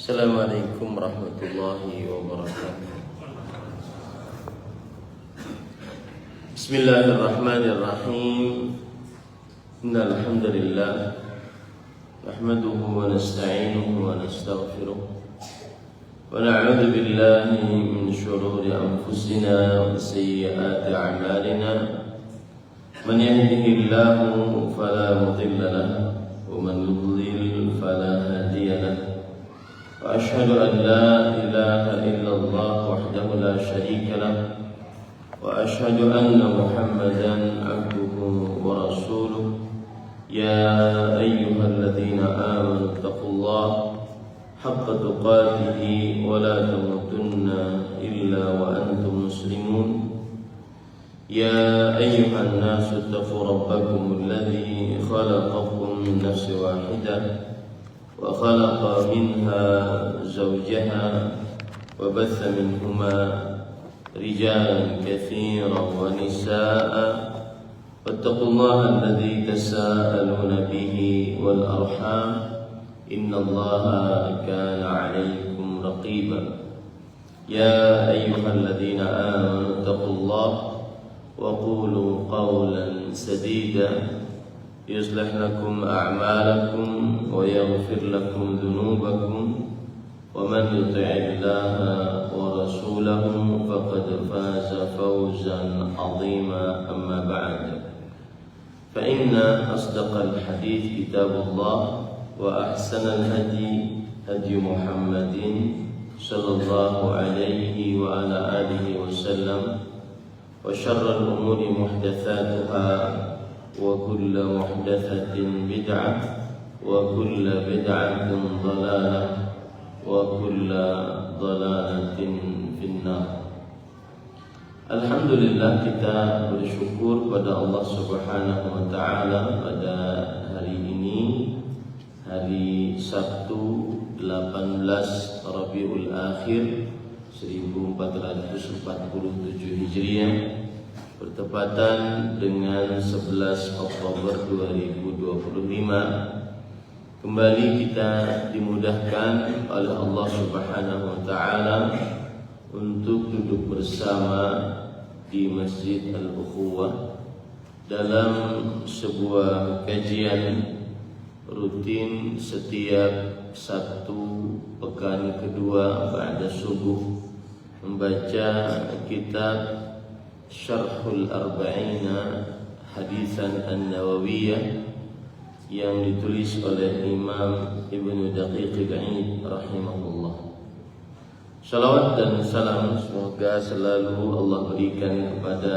Assalamualaikum warahmatullahi wabarakatuh. Bismillahirrahmanirrahim. Innal hamdalillah nahmaduhu wa nasta'inuhu wa nastaghfiruh wa na'udzu billahi min shururi anfusina wa sayyiati a'malina. Man yahdihillahu fala mudilla lahu wa man yudlil fala hadiya lahu. وأشهد أن لا إله إلا الله وحده لا شريك له وأشهد أن محمدا عبده ورسوله. يا أيها الذين آمنوا اتقوا الله حق تقاته ولا تموتن إلا وأنتم مسلمون. يا أيها الناس اتقوا ربكم الذي خلقكم من نفس واحدة وخلق منها زوجها وبث منهما رجالا كثيرا ونساء واتقوا الله الذي تساءلون به والأرحام إن الله كان عليكم رقيبا. يا أيها الذين آمنوا اتقوا الله وقولوا قولا سديدا يصلح لكم أعمالكم ويغفر لكم ذنوبكم ومن يطع الله ورسوله فقد فاز فوزا عظيما. أما بعد، فإن أصدق الحديث كتاب الله وأحسن الهدي هدي محمد صلى الله عليه وعلى آله وسلم وشر الأمور محدثاتها وكل محدثة بدعة وكل بدعة ضلالة وكل ضلالة في النار. Alhamdulillah, kita bersyukur pada Allah Subhanahu wa taala pada hari ini, hari Sabtu 18 Rabiul Akhir 1447 Hijriah, bertepatan dengan 11 Oktober 2025. Kembali kita dimudahkan oleh Allah Subhanahu wa taala untuk duduk bersama di Masjid Al-Ukhuwah dalam sebuah kajian rutin setiap Sabtu pekan kedua ba'da subuh, membaca kitab Syarhul Arba'ina Hadisan An-Nawawiyah yang ditulis oleh Imam Ibnu Daqiq al-Aid rahimahullah. Salawat dan salam semoga selalu Allah berikan kepada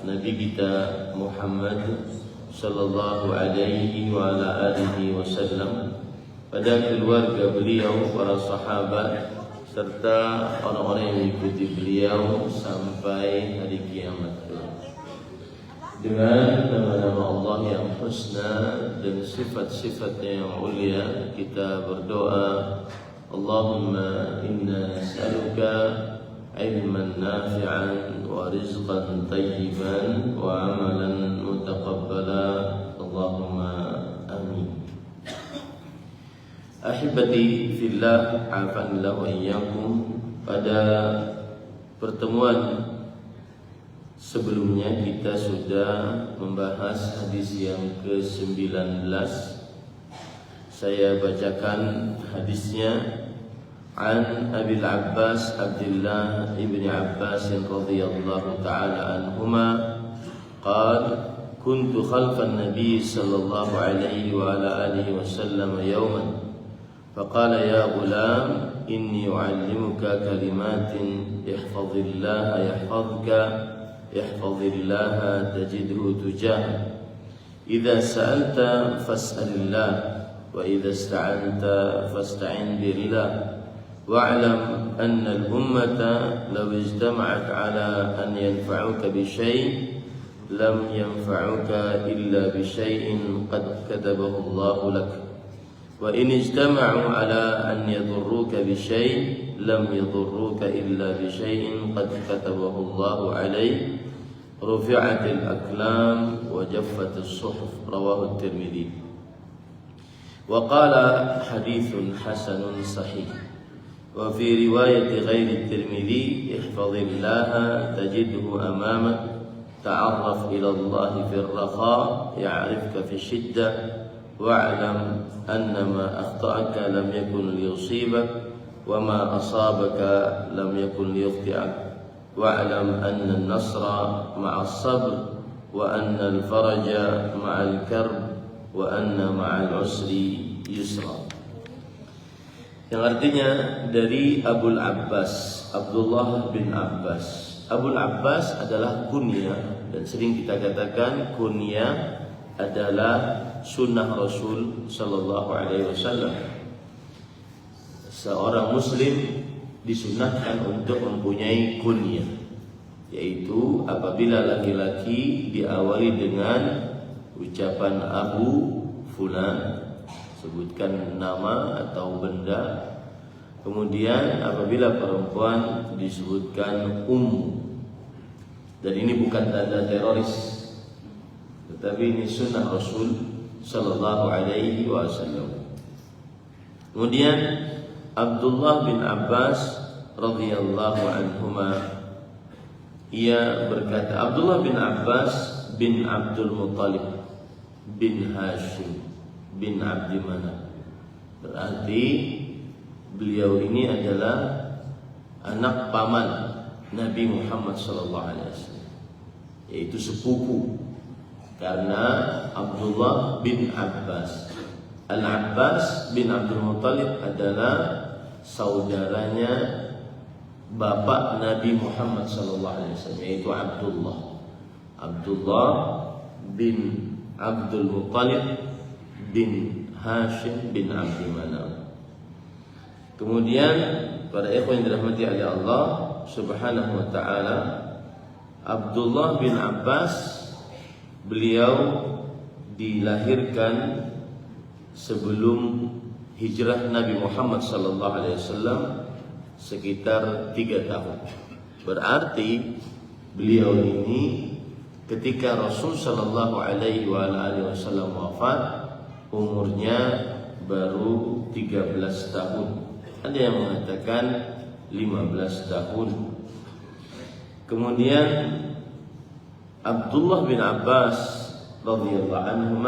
Nabi kita Muhammad sallallahu alaihi wa ala alihi wasallam, pada keluarga beliau, para sahabat, serta orang-orang yang mengikuti beliau sampai hari kiamat. Dengan nama-nama Allah yang husna dan sifat-sifatnya yang mulia, kita berdoa, Allahumma inna nas'aluka ilman nafi'an wa rizqan tayyiban wa amalan mutaqabbala. Allahumma amin. Ahibati fillah, afanillah wa iyyakum. Pada pertemuan sebelumnya kita sudah membahas hadis yang ke-19. Saya bacakan hadisnya. An Abil Abbas Abdullah ibn Abbas radhiyallahu ta'ala anhuma qala kuntu khalfan nabiy sallallahu alaihi wa ala alihi wasallam yawman فقال يا غلام إني أعلمك كلمات احفظ الله يحفظك احفظ الله تجده تجاهك إذا سألت فاسأل الله وإذا استعنت فاستعن بالله واعلم أن الأمة لو اجتمعت على أن ينفعوك بشيء لم ينفعوك إلا بشيء قد كتبه الله لك وإن اجتمعوا على أن يضروك بشيء لم يضروك إلا بشيء قد كتبه الله عليك رفعت الأقلام وجفت الصحف. رواه الترمذي. وقال حديث حسن صحيح. Wa fi riwayati ghairi Tirmidzi ihfazillaha tajidhu amamak ta'arraf ila Allah fi ar-rakha ya'rifka fi shiddah wa'lam anna ma akhta'aka lam yakun liyusibak wa ma asabaka lam yakun liyukhti'ak wa'lam anna an-nasra ma'a as-sabr wa anna al-faraja ma'a al-karb wa anna ma'a al-usri yusra. Yang artinya dari Abul Abbas, Abdullah bin Abbas. Abul Abbas adalah kunyah, dan sering kita katakan kunyah adalah sunnah Rasul sallallahu alaihi wasallam. Seorang muslim disunahkan untuk mempunyai kunyah, yaitu apabila laki-laki diawali dengan ucapan Abu Fulan, sebutkan nama atau benda. Kemudian apabila perempuan disebutkan Ummu. Dan ini bukan tanda teroris, tetapi ini sunnah Rasul sallallahu alaihi wasallam. Kemudian Abdullah bin Abbas radhiyallahu anhuma, ia berkata, Abdullah bin Abbas bin Abdul Muttalib bin Hashim bin Abdi Manaf. Berarti beliau ini adalah anak paman Nabi Muhammad SAW, yaitu sepupu, karena Abdullah bin Abbas. Al-Abbas bin Abdul Muttalib adalah saudaranya bapak Nabi Muhammad SAW, yaitu Abdullah bin Abdul Muttalib bin Hashim bin Abdi Manaf. Kemudian para ikhwan yang dirahmati oleh Allah Subhanahu wa taala, Abdullah bin Abbas, beliau dilahirkan sebelum hijrah Nabi Muhammad sallallahu alaihi wasallam sekitar 3 tahun. Berarti beliau ini ketika Rasul sallallahu alaihi wasallam wafat, umurnya baru 13 tahun. Ada yang mengatakan 15 tahun. Kemudian Abdullah bin Abbas radhiyallahu anhu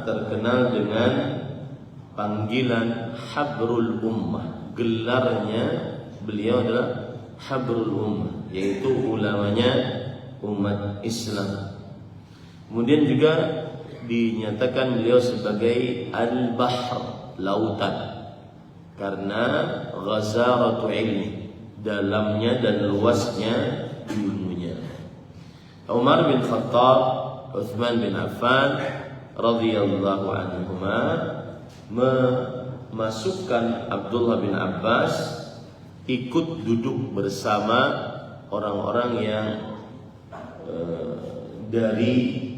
terkenal dengan panggilan Habrul Ummah. Gelarnya beliau adalah Habrul Ummah, yaitu ulamanya umat Islam. Kemudian juga dinyatakan beliau sebagai Al-Bahr, lautan, karena ghazaratu ilmi, dalamnya dan luasnya ilmunya. Umar bin Khattab, Utsman bin Affan radhiyallahu anhuma memasukkan Abdullah bin Abbas ikut duduk bersama orang-orang yang dari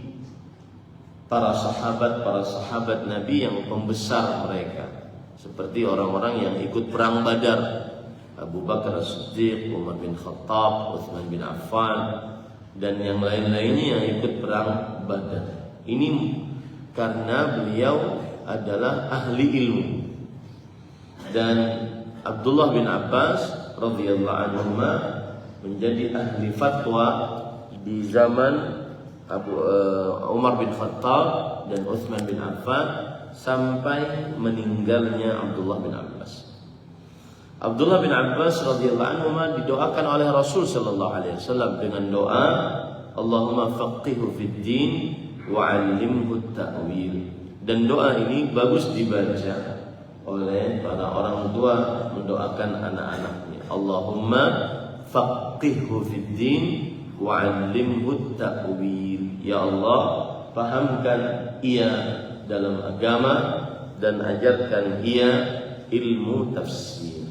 para sahabat Nabi yang pembesar mereka, seperti orang-orang yang ikut perang Badar, Abu Bakar As-Siddiq, Umar bin Khattab, Utsman bin Affan, dan yang lain-lainnya yang ikut perang Badar. Ini karena beliau adalah ahli ilmu. Dan Abdullah bin Abbas radhiyallahu anhu menjadi ahli fatwa di zaman Umar bin Khattab dan Utsman bin Affan sampai meninggalnya Abdullah bin Abbas. Abdullah bin Abbas radhiyallahu anhu didoakan oleh Rasul sallallahu alaihi wasallam dengan doa, Allahumma faqihhu fid din wa 'allimhu at-ta'wil. Dan doa ini bagus dibaca oleh para orang tua mendoakan anak-anaknya. Allahumma faqihhu fid din wa 'allimhu at-ta'wil. Ya Allah, pahamkan ia dalam agama dan ajarkan ia ilmu tafsir.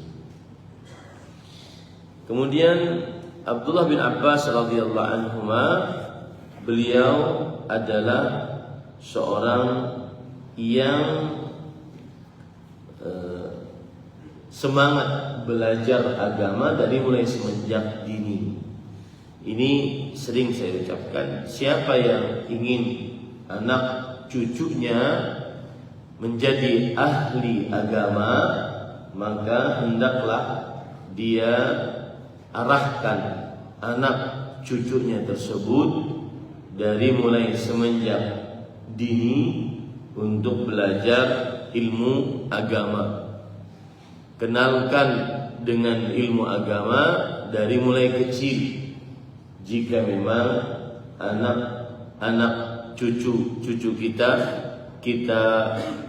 Kemudian Abdullah bin Abbas radhiyallahu anhuma, beliau adalah seorang yang semangat belajar agama dari mulai semenjak dini. Ini sering saya ucapkan, siapa yang ingin anak cucunya menjadi ahli agama, maka hendaklah dia arahkan anak cucunya tersebut dari mulai semenjak dini untuk belajar ilmu agama. Kenalkan dengan ilmu agama dari mulai kecil. Jika memang anak cucu kita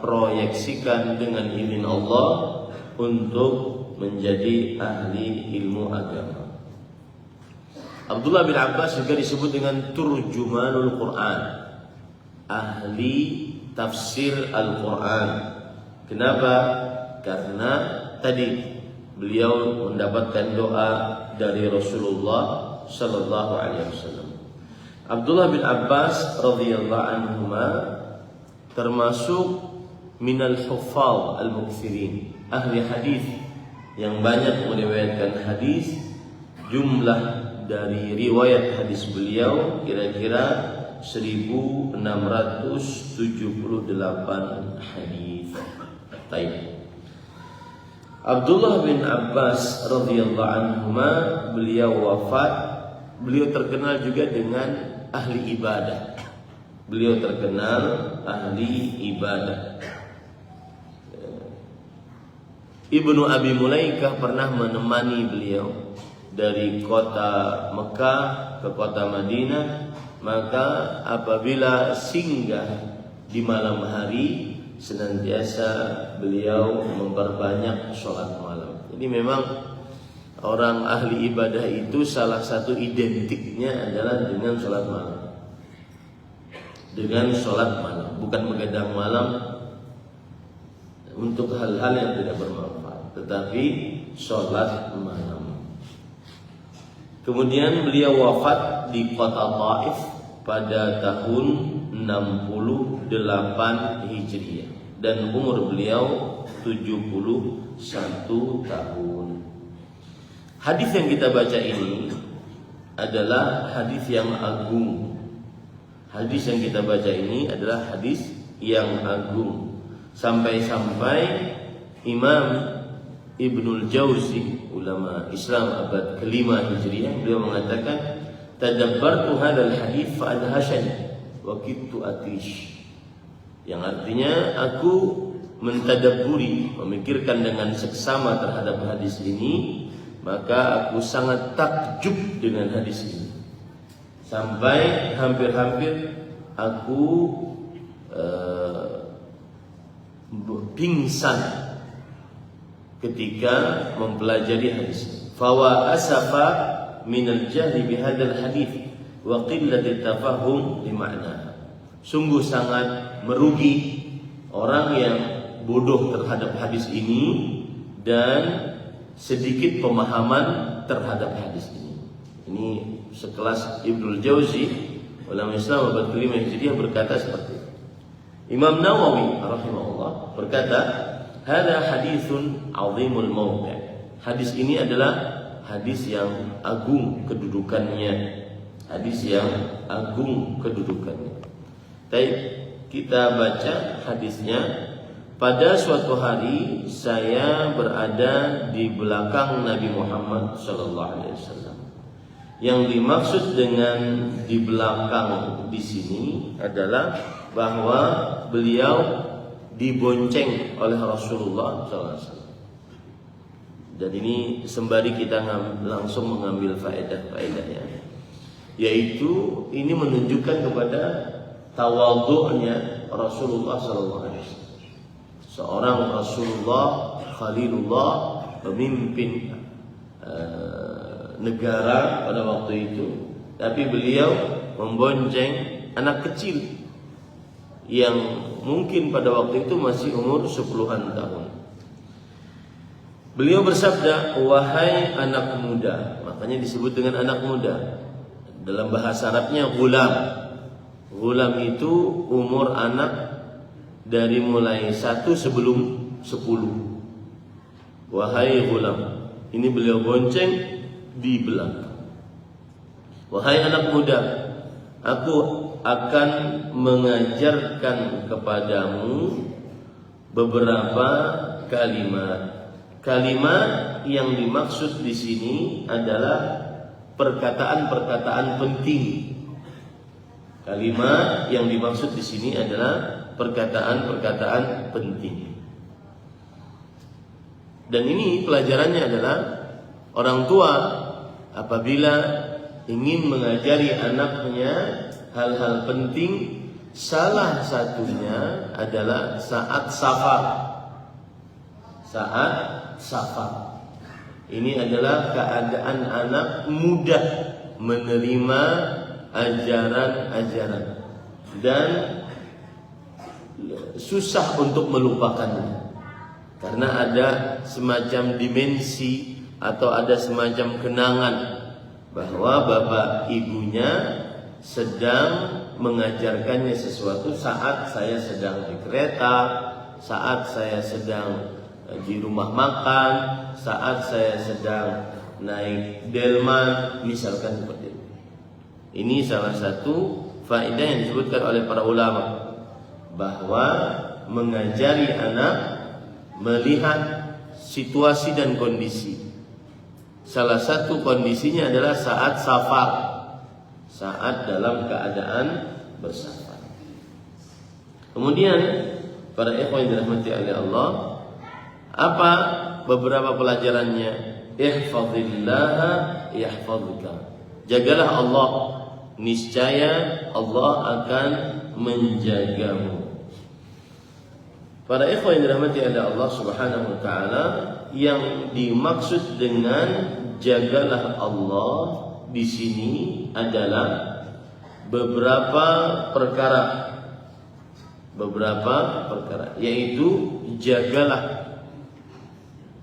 proyeksikan dengan izin Allah untuk menjadi ahli ilmu agama. Abdullah bin Abbas juga disebut dengan turjumanul Quran, ahli tafsir Al-Quran. Kenapa? Karena tadi beliau mendapatkan doa dari Rasulullah sallallahu alaihi wasallam. Abdullah bin Abbas radhiyallahu anhuma termasuk minal huffaz al-mukthirin, ahli hadis yang banyak meriwayatkan hadis. Jumlah dari riwayat hadis beliau kira-kira 1678 hadis. Baik. Abdullah bin Abbas radhiyallahu anhuma beliau wafat. Beliau terkenal juga dengan ahli ibadah. Beliau terkenal ahli ibadah. Ibnu Abi Mulaikah pernah menemani beliau dari kota Mekah ke kota Madinah. Maka apabila singgah di malam hari, senantiasa beliau memperbanyak sholat malam. Jadi memang orang ahli ibadah itu salah satu identiknya adalah dengan sholat malam. Dengan sholat malam, bukan begadang malam untuk hal-hal yang tidak bermanfaat, tetapi sholat malam. Kemudian beliau wafat di kota Taif pada tahun 68 Hijriah dan umur beliau 71 tahun. Hadis yang kita baca ini adalah hadis yang agung. Hadis yang kita baca ini adalah hadis yang agung. Sampai-sampai Imam Ibnul Jauzi, ulama Islam abad kelima Hijriah, beliau mengatakan, tadabbartu hadzal hadits fa adhashani wa kittu atish. Yang artinya aku mentadabburi, memikirkan dengan seksama terhadap hadis ini, maka aku sangat takjub dengan hadis ini. Sampai hampir-hampir aku pingsan ketika mempelajari hadis. Fawa asafa minal jahli bihadzal hadits wa qillati tafahum li ma'na. Sungguh sangat merugi orang yang bodoh terhadap hadis ini dan sedikit pemahaman terhadap hadis ini. Ini sekelas Ibnul Jauzi, ulama Islam abad kelima Hijriah, berkata seperti itu. Imam Nawawi rahimahullah berkata, hada haditsun azimul mawqi'. Hadis ini adalah hadis yang agung kedudukannya. Hadis yang agung kedudukannya. Baik, kita baca hadisnya. Pada suatu hari saya berada di belakang Nabi Muhammad SAW. Yang dimaksud dengan di belakang di sini adalah bahwa beliau dibonceng oleh Rasulullah SAW. Dan ini sembari kita langsung mengambil faedah-faedahnya, yaitu ini menunjukkan kepada tawadhu'nya Rasulullah SAW. Seorang Rasulullah Khalilullah, pemimpin negara pada waktu itu, tapi beliau membonceng anak kecil yang mungkin pada waktu itu masih umur 10-an tahun. Beliau bersabda, wahai anak muda. Makanya disebut dengan anak muda. Dalam bahasa Arabnya ghulam. Ghulam itu umur anak dari mulai 1 sebelum 10. Wahai ghulam. Ini beliau bonceng di belakang. Wahai anak muda, aku akan mengajarkan kepadamu beberapa kalimat. kalimat yang dimaksud di sini adalah perkataan-perkataan penting. Kalimat yang dimaksud di sini adalah perkataan-perkataan penting. Dan ini pelajarannya adalah orang tua apabila ingin mengajari anaknya hal-hal penting, salah satunya adalah saat safar. Saat safar. Ini adalah keadaan anak mudah menerima ajaran-ajaran dan susah untuk melupakannya, karena ada semacam dimensi atau ada semacam kenangan bahwa bapak ibunya sedang mengajarkannya sesuatu saat saya sedang di kereta, saat saya sedang di rumah makan, saat saya sedang naik delman, misalkan seperti itu. Ini salah satu faedah yang disebutkan oleh para ulama, bahwa mengajari anak melihat situasi dan kondisi. Salah satu kondisinya adalah saat safar, saat dalam keadaan bersafar. Kemudian para ikhwan yang dirahmati oleh Allah, apa beberapa pelajarannya? Ihfazillaha yahfazuka. Jagalah Allah, niscaya Allah akan menjagamu. Para ikhwan yang dirahmati oleh Allah Subhanahu wa taala, yang dimaksud dengan jagalah Allah di sini adalah beberapa perkara. Yaitu jagalah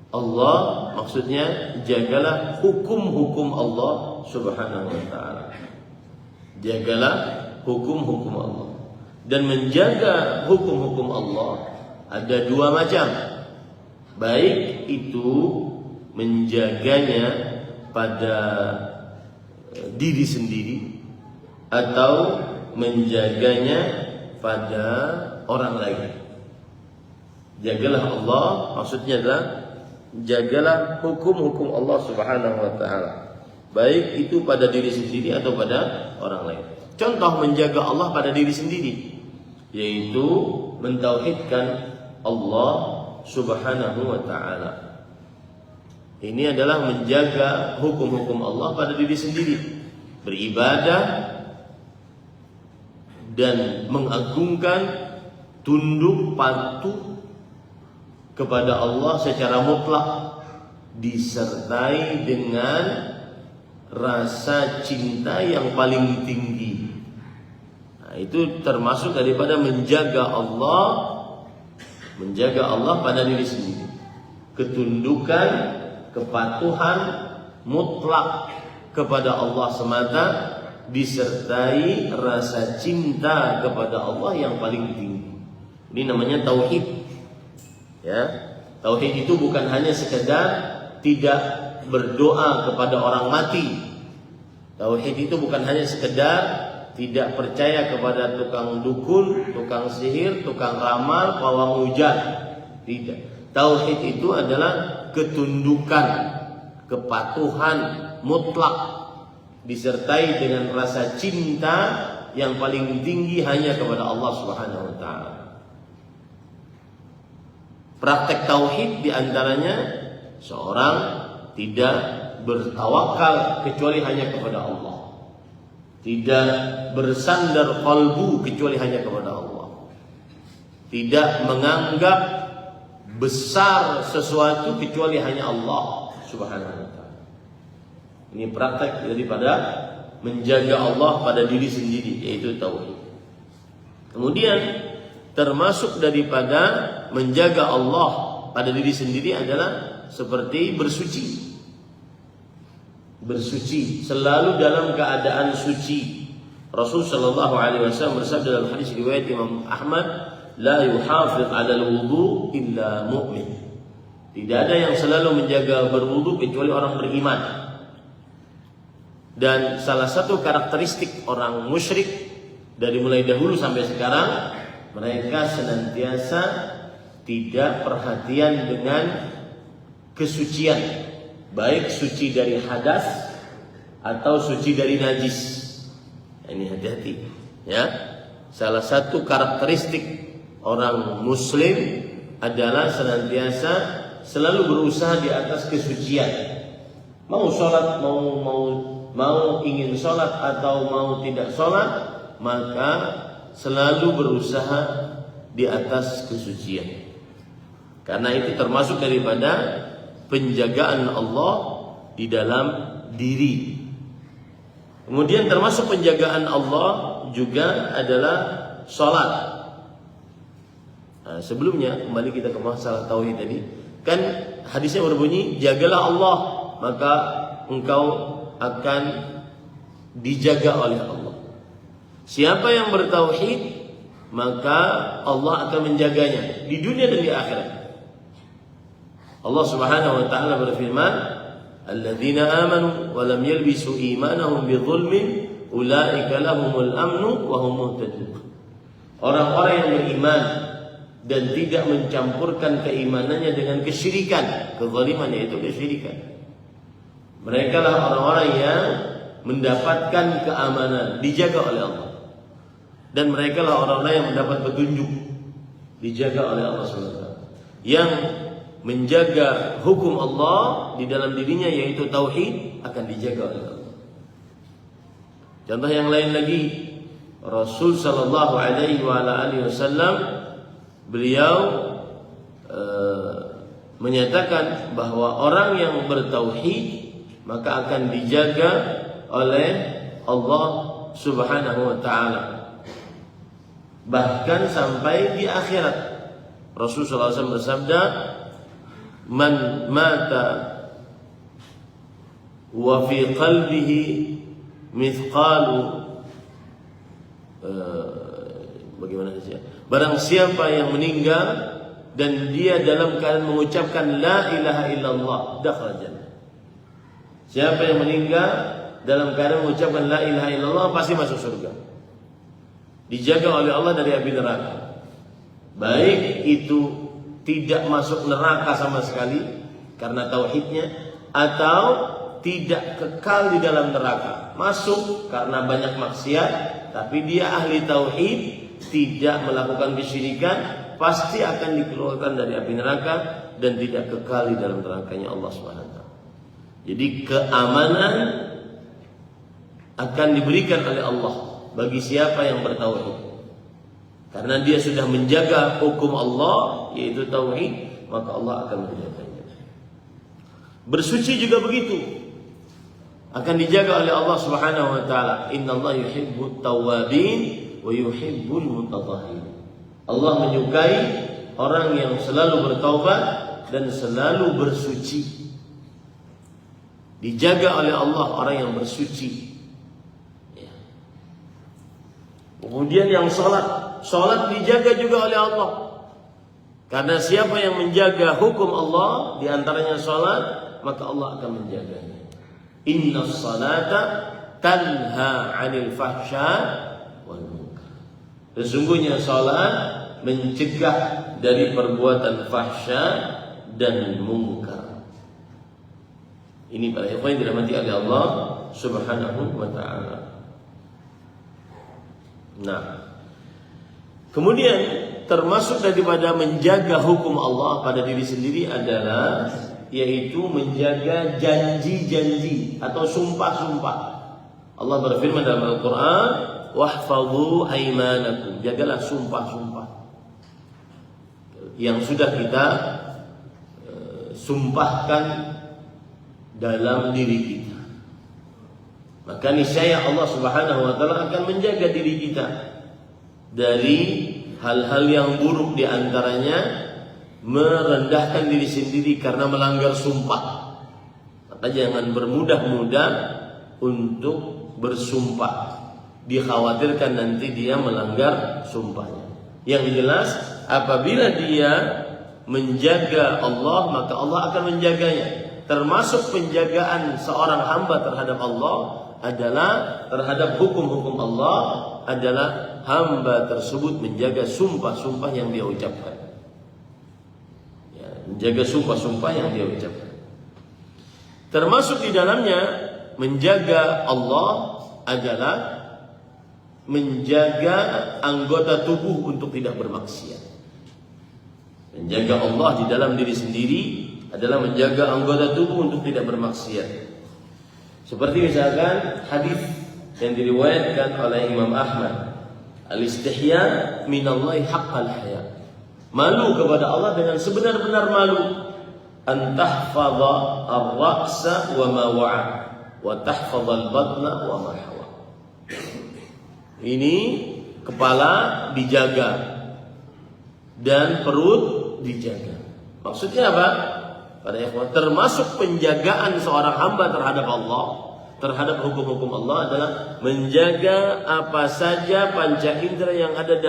Allah, maksudnya jagalah hukum-hukum Allah Subhanahu wa taala. Jagalah hukum-hukum Allah. Dan menjaga hukum-hukum Allah ada dua macam. Baik itu menjaganya pada diri sendiri atau menjaganya pada orang lain. Jagalah Allah maksudnya adalah jagalah hukum-hukum Allah Subhanahu wa taala, baik itu pada diri sendiri atau pada orang lain. Contoh menjaga Allah pada diri sendiri, yaitu mentauhidkan Allah Subhanahu wa taala. Ini adalah menjaga hukum-hukum Allah pada diri sendiri, beribadah dan mengagungkan, tunduk patuh kepada Allah secara mutlak, disertai dengan rasa cinta yang paling tinggi. Nah, itu termasuk daripada menjaga Allah pada diri sendiri. Ketundukan, kepatuhan mutlak kepada Allah semata, disertai rasa cinta kepada Allah yang paling tinggi. Ini namanya tauhid. Ya, tauhid itu bukan hanya sekedar tidak berdoa kepada orang mati. Tauhid itu bukan hanya sekedar tidak percaya kepada tukang dukun, tukang sihir, tukang ramal, pawang hujan. Tidak. Tauhid itu adalah ketundukan, kepatuhan mutlak, disertai dengan rasa cinta yang paling tinggi hanya kepada Allah Subhanahu wa taala. Praktek tauhid diantaranya seorang tidak bertawakal kecuali hanya kepada Allah, tidak bersandar qalbu kecuali hanya kepada Allah, tidak menganggap besar sesuatu kecuali hanya Allah Subhanahu wa taala. Ini praktek daripada menjaga Allah pada diri sendiri, yaitu tauhid. Kemudian termasuk daripada menjaga Allah pada diri sendiri adalah seperti bersuci. Bersuci selalu dalam keadaan suci. Rasul sallallahu alaihi wasallam bersabda dalam hadis riwayat Imam Ahmad, la yuhafiz 'ala al-wudu illa mu'min. Tidak ada yang selalu menjaga berwudu kecuali orang beriman. Dan salah satu karakteristik orang musyrik dari mulai dahulu sampai sekarang, mereka senantiasa tidak perhatian dengan kesucian, baik suci dari hadas atau suci dari najis. Ini hati-hati ya. Salah satu karakteristik orang muslim adalah senantiasa selalu berusaha di atas kesucian. Mau sholat, mau ingin sholat atau mau tidak sholat, maka selalu berusaha di atas kesucian. Karena itu termasuk daripada penjagaan Allah di dalam diri. Kemudian termasuk penjagaan Allah juga adalah sholat. Nah, sebelumnya kembali kita ke masalah tauhid tadi. Kan hadisnya berbunyi, jagalah Allah maka engkau akan dijaga oleh Allah. Siapa yang bertauhid maka Allah akan menjaganya di dunia dan di akhirat. Allah Subhanahu wa taala berfirman, "Alladzina amanu wa lam yalbisu imanahum bidzulmin ulaika lahumul amnu wa hum muhtadun." Orang-orang yang beriman dan tidak mencampurkan keimanannya dengan kesyirikan, kezaliman yaitu kesyirikan. Mereka lah orang-orang yang mendapatkan keamanan, dijaga oleh Allah. Dan mereka lah orang-orang yang mendapat petunjuk, dijaga oleh Allah SWT. Yang menjaga hukum Allah di dalam dirinya yaitu tauhid akan dijaga oleh Allah. Contoh yang lain lagi, Rasul sallallahu alaihi wasallam beliau menyatakan bahwa orang yang bertauhid maka akan dijaga oleh Allah Subhanahu wa taala. Bahkan sampai di akhirat. Rasulullah SAW bersabda, "Man mata wa fi qalbihi mithqalu bagaimana saja. Barang siapa yang meninggal dan dia dalam keadaan mengucapkan la ilaha illallah, dakhala jannah." Siapa yang meninggal dalam keadaan mengucapkan la ilaha illallah pasti masuk surga. Dijaga oleh Allah dari api neraka. Baik itu tidak masuk neraka sama sekali karena tauhidnya, atau tidak kekal di dalam neraka. Masuk karena banyak maksiat, tapi dia ahli tauhid, tidak melakukan kesyirikan, pasti akan dikeluarkan dari api neraka dan tidak kekal di dalam nerakanya Allah SWT. Jadi keamanan akan diberikan oleh Allah bagi siapa yang bertauhid. Karena dia sudah menjaga hukum Allah yaitu tauhid, maka Allah akan menjaganya. Bersuci juga begitu, akan dijaga oleh Allah Subhanahu wa taala. Innallaha yuhibbut tawwabin wa yuhibbul mutatahhirin. Allah menyukai orang yang selalu bertaubat dan selalu bersuci. Dijaga oleh Allah orang yang bersuci. Kemudian yang sholat dijaga juga oleh Allah. Karena siapa yang menjaga hukum Allah, di antaranya sholat, maka Allah akan menjaganya. Innas salata tanha 'anil fahsya wal munkar. Sesungguhnya sholat mencegah dari perbuatan fahsya dan munkar. Ini para ikhwan yang dirahmati oleh Allah Subhanahu wa taala. Nah, kemudian termasuk daripada menjaga hukum Allah pada diri sendiri adalah yaitu menjaga janji-janji atau sumpah-sumpah. Allah berfirman dalam Al-Qur'an, "Wahfadhu aymanakum." Jagalah sumpah-sumpah yang sudah kita sumpahkan dalam diri kita. Maka niscaya Allah Subhanahu wa taala akan menjaga diri kita dari hal-hal yang buruk, di antaranya merendahkan diri sendiri karena melanggar sumpah. Maka jangan bermudah-mudah untuk bersumpah. Dikhawatirkan nanti dia melanggar sumpahnya. Yang jelas apabila dia menjaga Allah, maka Allah akan menjaganya. Termasuk penjagaan seorang hamba terhadap Allah adalah terhadap hukum-hukum Allah adalah hamba tersebut menjaga sumpah-sumpah yang dia ucapkan. Ya, menjaga sumpah-sumpah yang dia ucapkan. Termasuk di dalamnya menjaga Allah adalah menjaga anggota tubuh untuk tidak bermaksiat. Menjaga Allah di dalam diri sendiri adalah menjaga anggota tubuh untuk tidak bermaksiat. Seperti misalkan hadis yang diriwayatkan oleh Imam Ahmad, al-istihya minallahi haqqal haya. Malu kepada Allah dengan sebenar-benar malu. An tahfadha ar-ra'sa wa ma wa'a wa tahfadha al-batna wa ma hawa. Ini kepala dijaga dan perut dijaga. Maksudnya apa? Pada ikhwan, termasuk penjagaan seorang hamba terhadap Allah, terhadap hukum-hukum Allah adalah menjaga apa saja panca indera yang ada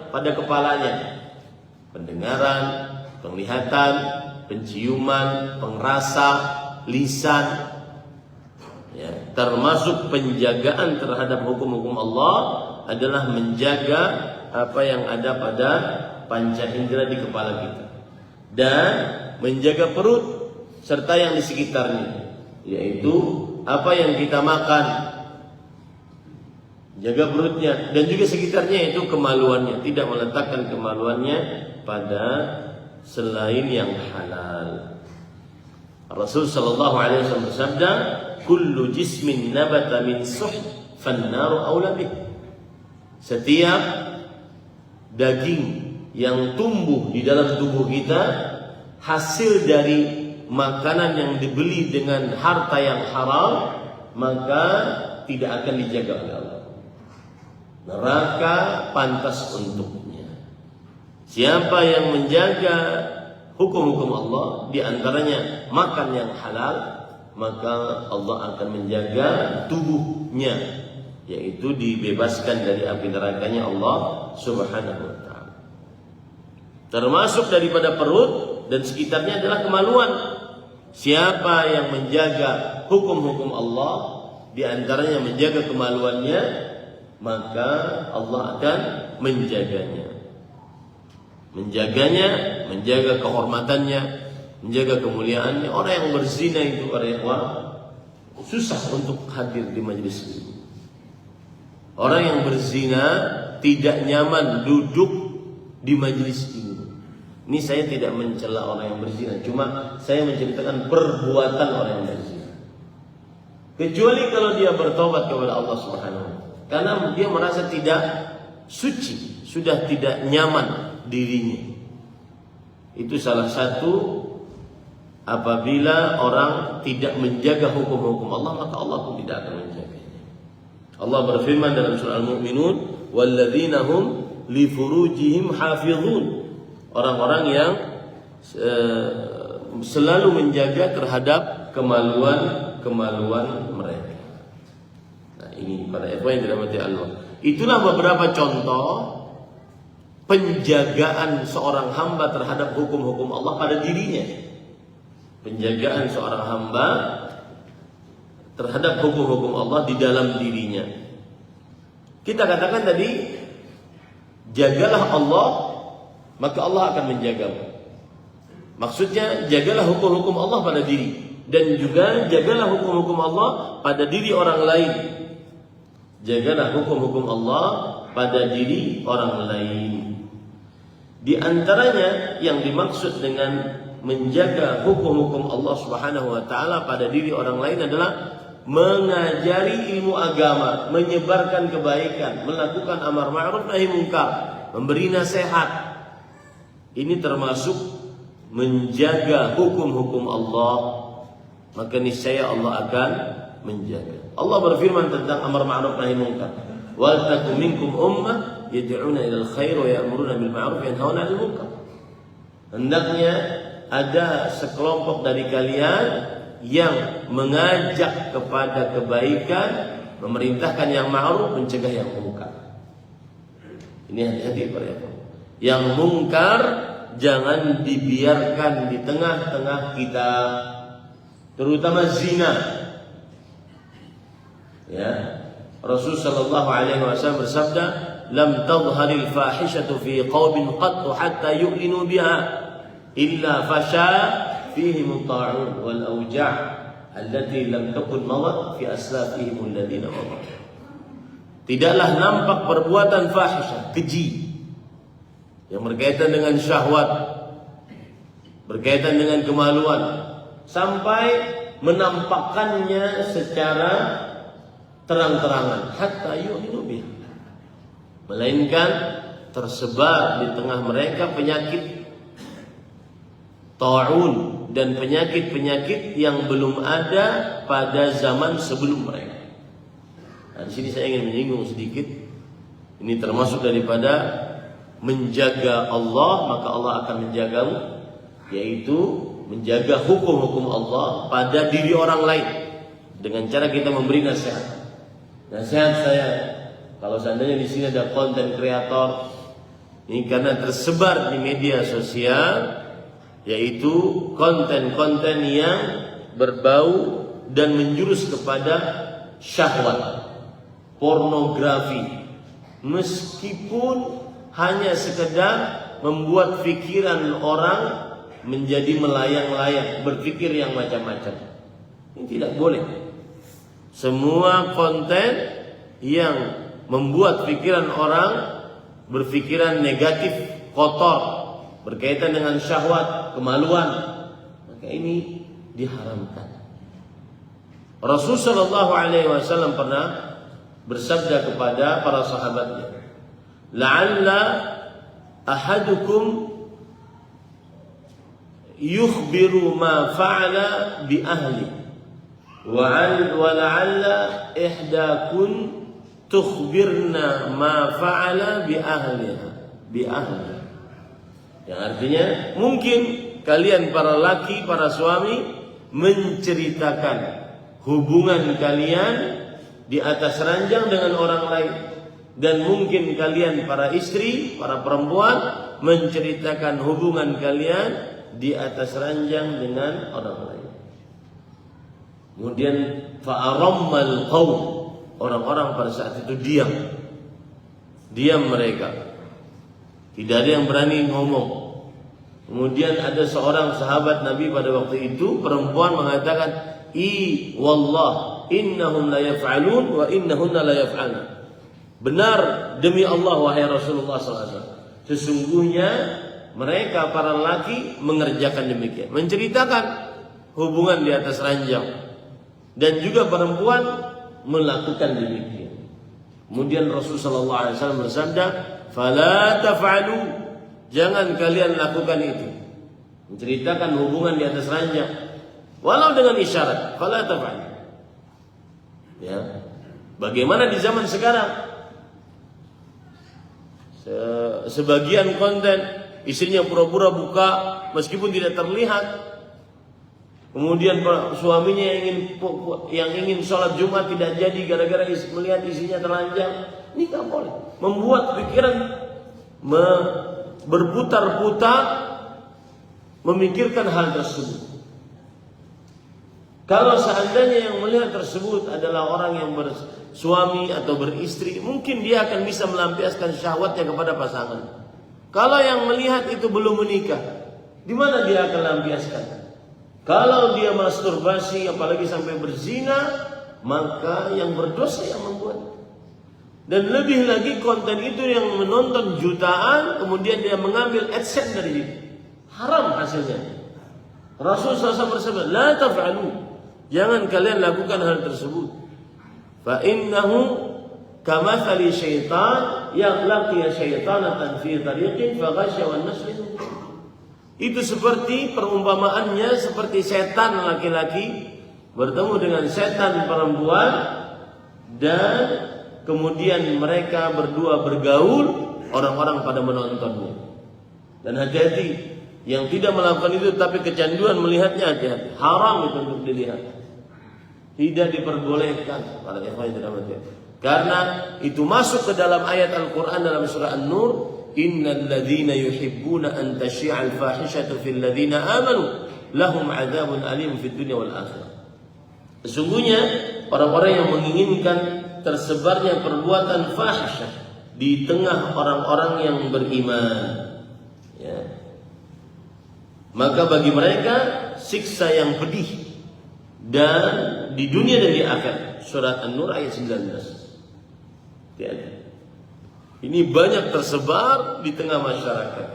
pada kepalanya. Pendengaran, penglihatan, penciuman, pengrasa, lisan. Ya, termasuk penjagaan terhadap hukum-hukum Allah adalah menjaga apa yang ada pada panca indera di kepala kita. Dan menjaga perut serta yang di sekitarnya, yaitu apa yang kita makan, jaga perutnya dan juga sekitarnya, itu kemaluannya, tidak meletakkan kemaluannya pada selain yang halal. Rasul sallallahu alaihi wasallam bersabda, kullu jismin nabata min suh fannaru aula bih. Setiap daging yang tumbuh di dalam tubuh kita hasil dari makanan yang dibeli dengan harta yang haram, maka tidak akan dijaga oleh Allah. Neraka pantas untuknya. Siapa yang menjaga hukum-hukum Allah, di antaranya makan yang halal, maka Allah akan menjaga tubuhnya, yaitu dibebaskan dari api nerakanya Allah Subhanahu wa ta'ala. Termasuk daripada perut dan sekitarnya adalah kemaluan. Siapa yang menjaga hukum-hukum Allah, di antaranya menjaga kemaluannya, maka Allah akan menjaganya. Menjaga kehormatannya, menjaga kemuliaannya. Orang yang berzina itu, para ikhwan, susah untuk hadir di majelis ini. Orang yang berzina tidak nyaman duduk di majelis ini. Ini saya tidak mencela orang yang berzina, cuma saya menceritakan perbuatan orang yang berzina. Kecuali kalau dia bertobat kepada Allah Subhanahu wa ta'ala, karena dia merasa tidak suci, sudah tidak nyaman dirinya. Itu salah satu, apabila orang tidak menjaga hukum-hukum Allah, maka Allah pun tidak akan menjaganya. Allah berfirman dalam surah Al-Mu'minun, walladzina hum li furujihim hafizun. Orang-orang yang selalu menjaga terhadap kemaluan mereka. Nah, ini pada ikhwan yang dirahmati Allah. Itulah beberapa contoh penjagaan seorang hamba terhadap hukum-hukum Allah pada dirinya. Penjagaan seorang hamba terhadap hukum-hukum Allah di dalam dirinya. Kita katakan tadi, jagalah Allah, maka Allah akan menjagamu. Maksudnya, jagalah hukum-hukum Allah pada diri, dan juga jagalah hukum-hukum Allah pada diri orang lain. Jagalah hukum-hukum Allah pada diri orang lain. Di antaranya yang dimaksud dengan menjaga hukum-hukum Allah Subhanahu wa ta'ala pada diri orang lain adalah mengajari ilmu agama, menyebarkan kebaikan, melakukan amar ma'ruf nahi munkar, memberi nasihat. Ini termasuk menjaga hukum-hukum Allah, maka niscaya Allah akan menjaga. Allah berfirman tentang amar ma'ruf nahi munkar, wal takum minkum ummah yad'una ilal khair wa ya'muruna bil ma'ruf wa yanhauna 'anil munkar. Hendaknya ada sekelompok dari kalian yang mengajak kepada kebaikan, memerintahkan yang ma'ruf, mencegah yang munkar. Ini hati-hati para ikhwan. Yang mungkar jangan dibiarkan di tengah-tengah kita, terutama zina. Ya, Rasul sallallahu alaihi wasallam bersabda, "Lam tadhharil fahishatu fi qaumin qattu hatta yu'linu biha illa fasha fihi muta'un wal awja'." allati lam takun mawat fi aslafihim alladziina mawat. Tidaklah nampak perbuatan fahisyah, keji yang berkaitan dengan syahwat, berkaitan dengan kemaluan, sampai menampakkannya secara terang-terangan, hatta yu'minu biha, melainkan tersebar di tengah mereka penyakit ta'un dan penyakit-penyakit yang belum ada pada zaman sebelum mereka. Nah, di sini saya ingin menyinggung sedikit. Ini termasuk daripada menjaga Allah, maka Allah akan menjagamu, yaitu menjaga hukum-hukum Allah pada diri orang lain dengan cara kita memberi nasihat. Nasihat saya, kalau seandainya di sini ada konten kreator, ini karena tersebar di media sosial, yaitu konten-konten yang berbau dan menjurus kepada syahwat, pornografi, meskipun hanya sekedar membuat pikiran orang menjadi melayang-layang, berpikir yang macam-macam. Ini tidak boleh. Semua konten yang membuat pikiran orang berpikiran negatif, kotor, berkaitan dengan syahwat, kemaluan, maka ini diharamkan. Rasulullah SAW pernah bersabda kepada para sahabatnya, la'alla ahadukum yukhbiru ma fa'ala bi ahli wa la'alla ihdakun tukhbirna ma fa'ala bi ahliha yang artinya mungkin kalian para laki, para suami menceritakan hubungan kalian di atas ranjang dengan orang lain, dan mungkin kalian para istri, para perempuan menceritakan hubungan kalian di atas ranjang dengan orang lain. Kemudian fa'arammal qaum, orang-orang pada saat itu diam mereka, tidak ada yang berani ngomong. Kemudian ada seorang sahabat Nabi pada waktu itu, perempuan, mengatakan, wallah innahum la yaf'alun wa innahunna la yaf'alna. Benar demi Allah wahai Rasulullah SAW, sesungguhnya mereka para laki mengerjakan demikian, menceritakan hubungan di atas ranjang, dan juga perempuan melakukan demikian. Kemudian Rasulullah SAW bersabda, fala taf'alu, jangan kalian lakukan itu, menceritakan hubungan di atas ranjang, walau dengan isyarat, fala taf'alu. Ya, bagaimana di zaman sekarang? Sebagian konten istrinya pura-pura buka meskipun tidak terlihat. Kemudian suaminya yang ingin sholat Jumat tidak jadi gara-gara melihat isinya telanjang. Ini tak boleh. Membuat pikiran berputar-putar memikirkan hal tersebut. Kalau seandainya yang melihat tersebut adalah orang yang bersuami atau beristri, mungkin dia akan bisa melampiaskan syahwatnya kepada pasangan. Kalau yang melihat itu belum menikah, di mana dia akan lampiaskan? Kalau dia masturbasi, apalagi sampai berzina, maka yang berdosa yang membuat. Dan lebih lagi konten itu yang menonton jutaan, kemudian dia mengambil AdSense dari itu, haram hasilnya. Rasulullah SAW bersabda, la taf'alu, jangan kalian lakukan hal tersebut. Fa innahu kamathali syaitan yang laqiya syaitanatan fi tariqin fa ghasya wan nasl. Itu seperti perumpamaannya seperti setan laki-laki bertemu dengan setan perempuan, dan kemudian mereka berdua bergaul, orang-orang pada menontonnya. Dan hati-hati yang tidak melakukan itu tapi kecanduan melihatnya, hati-hati, haram itu untuk dilihat. Tidak diperbolehkan para ikhwan yang dirahmati. Karena itu masuk ke dalam ayat Al-Quran dalam surah An-Nur, innal ladzina yuhibbuna an tashi'al fahishatu fil ladzina amanu lahum 'adzabun alim fid dunya wal akhirah. Sesungguhnya orang-orang yang menginginkan tersebarnya perbuatan fahisyah di tengah orang-orang yang beriman, ya, maka bagi mereka siksa yang pedih dan di dunia dan di akhirat. Surat An-Nur ayat 19. Ini banyak tersebar di tengah masyarakat.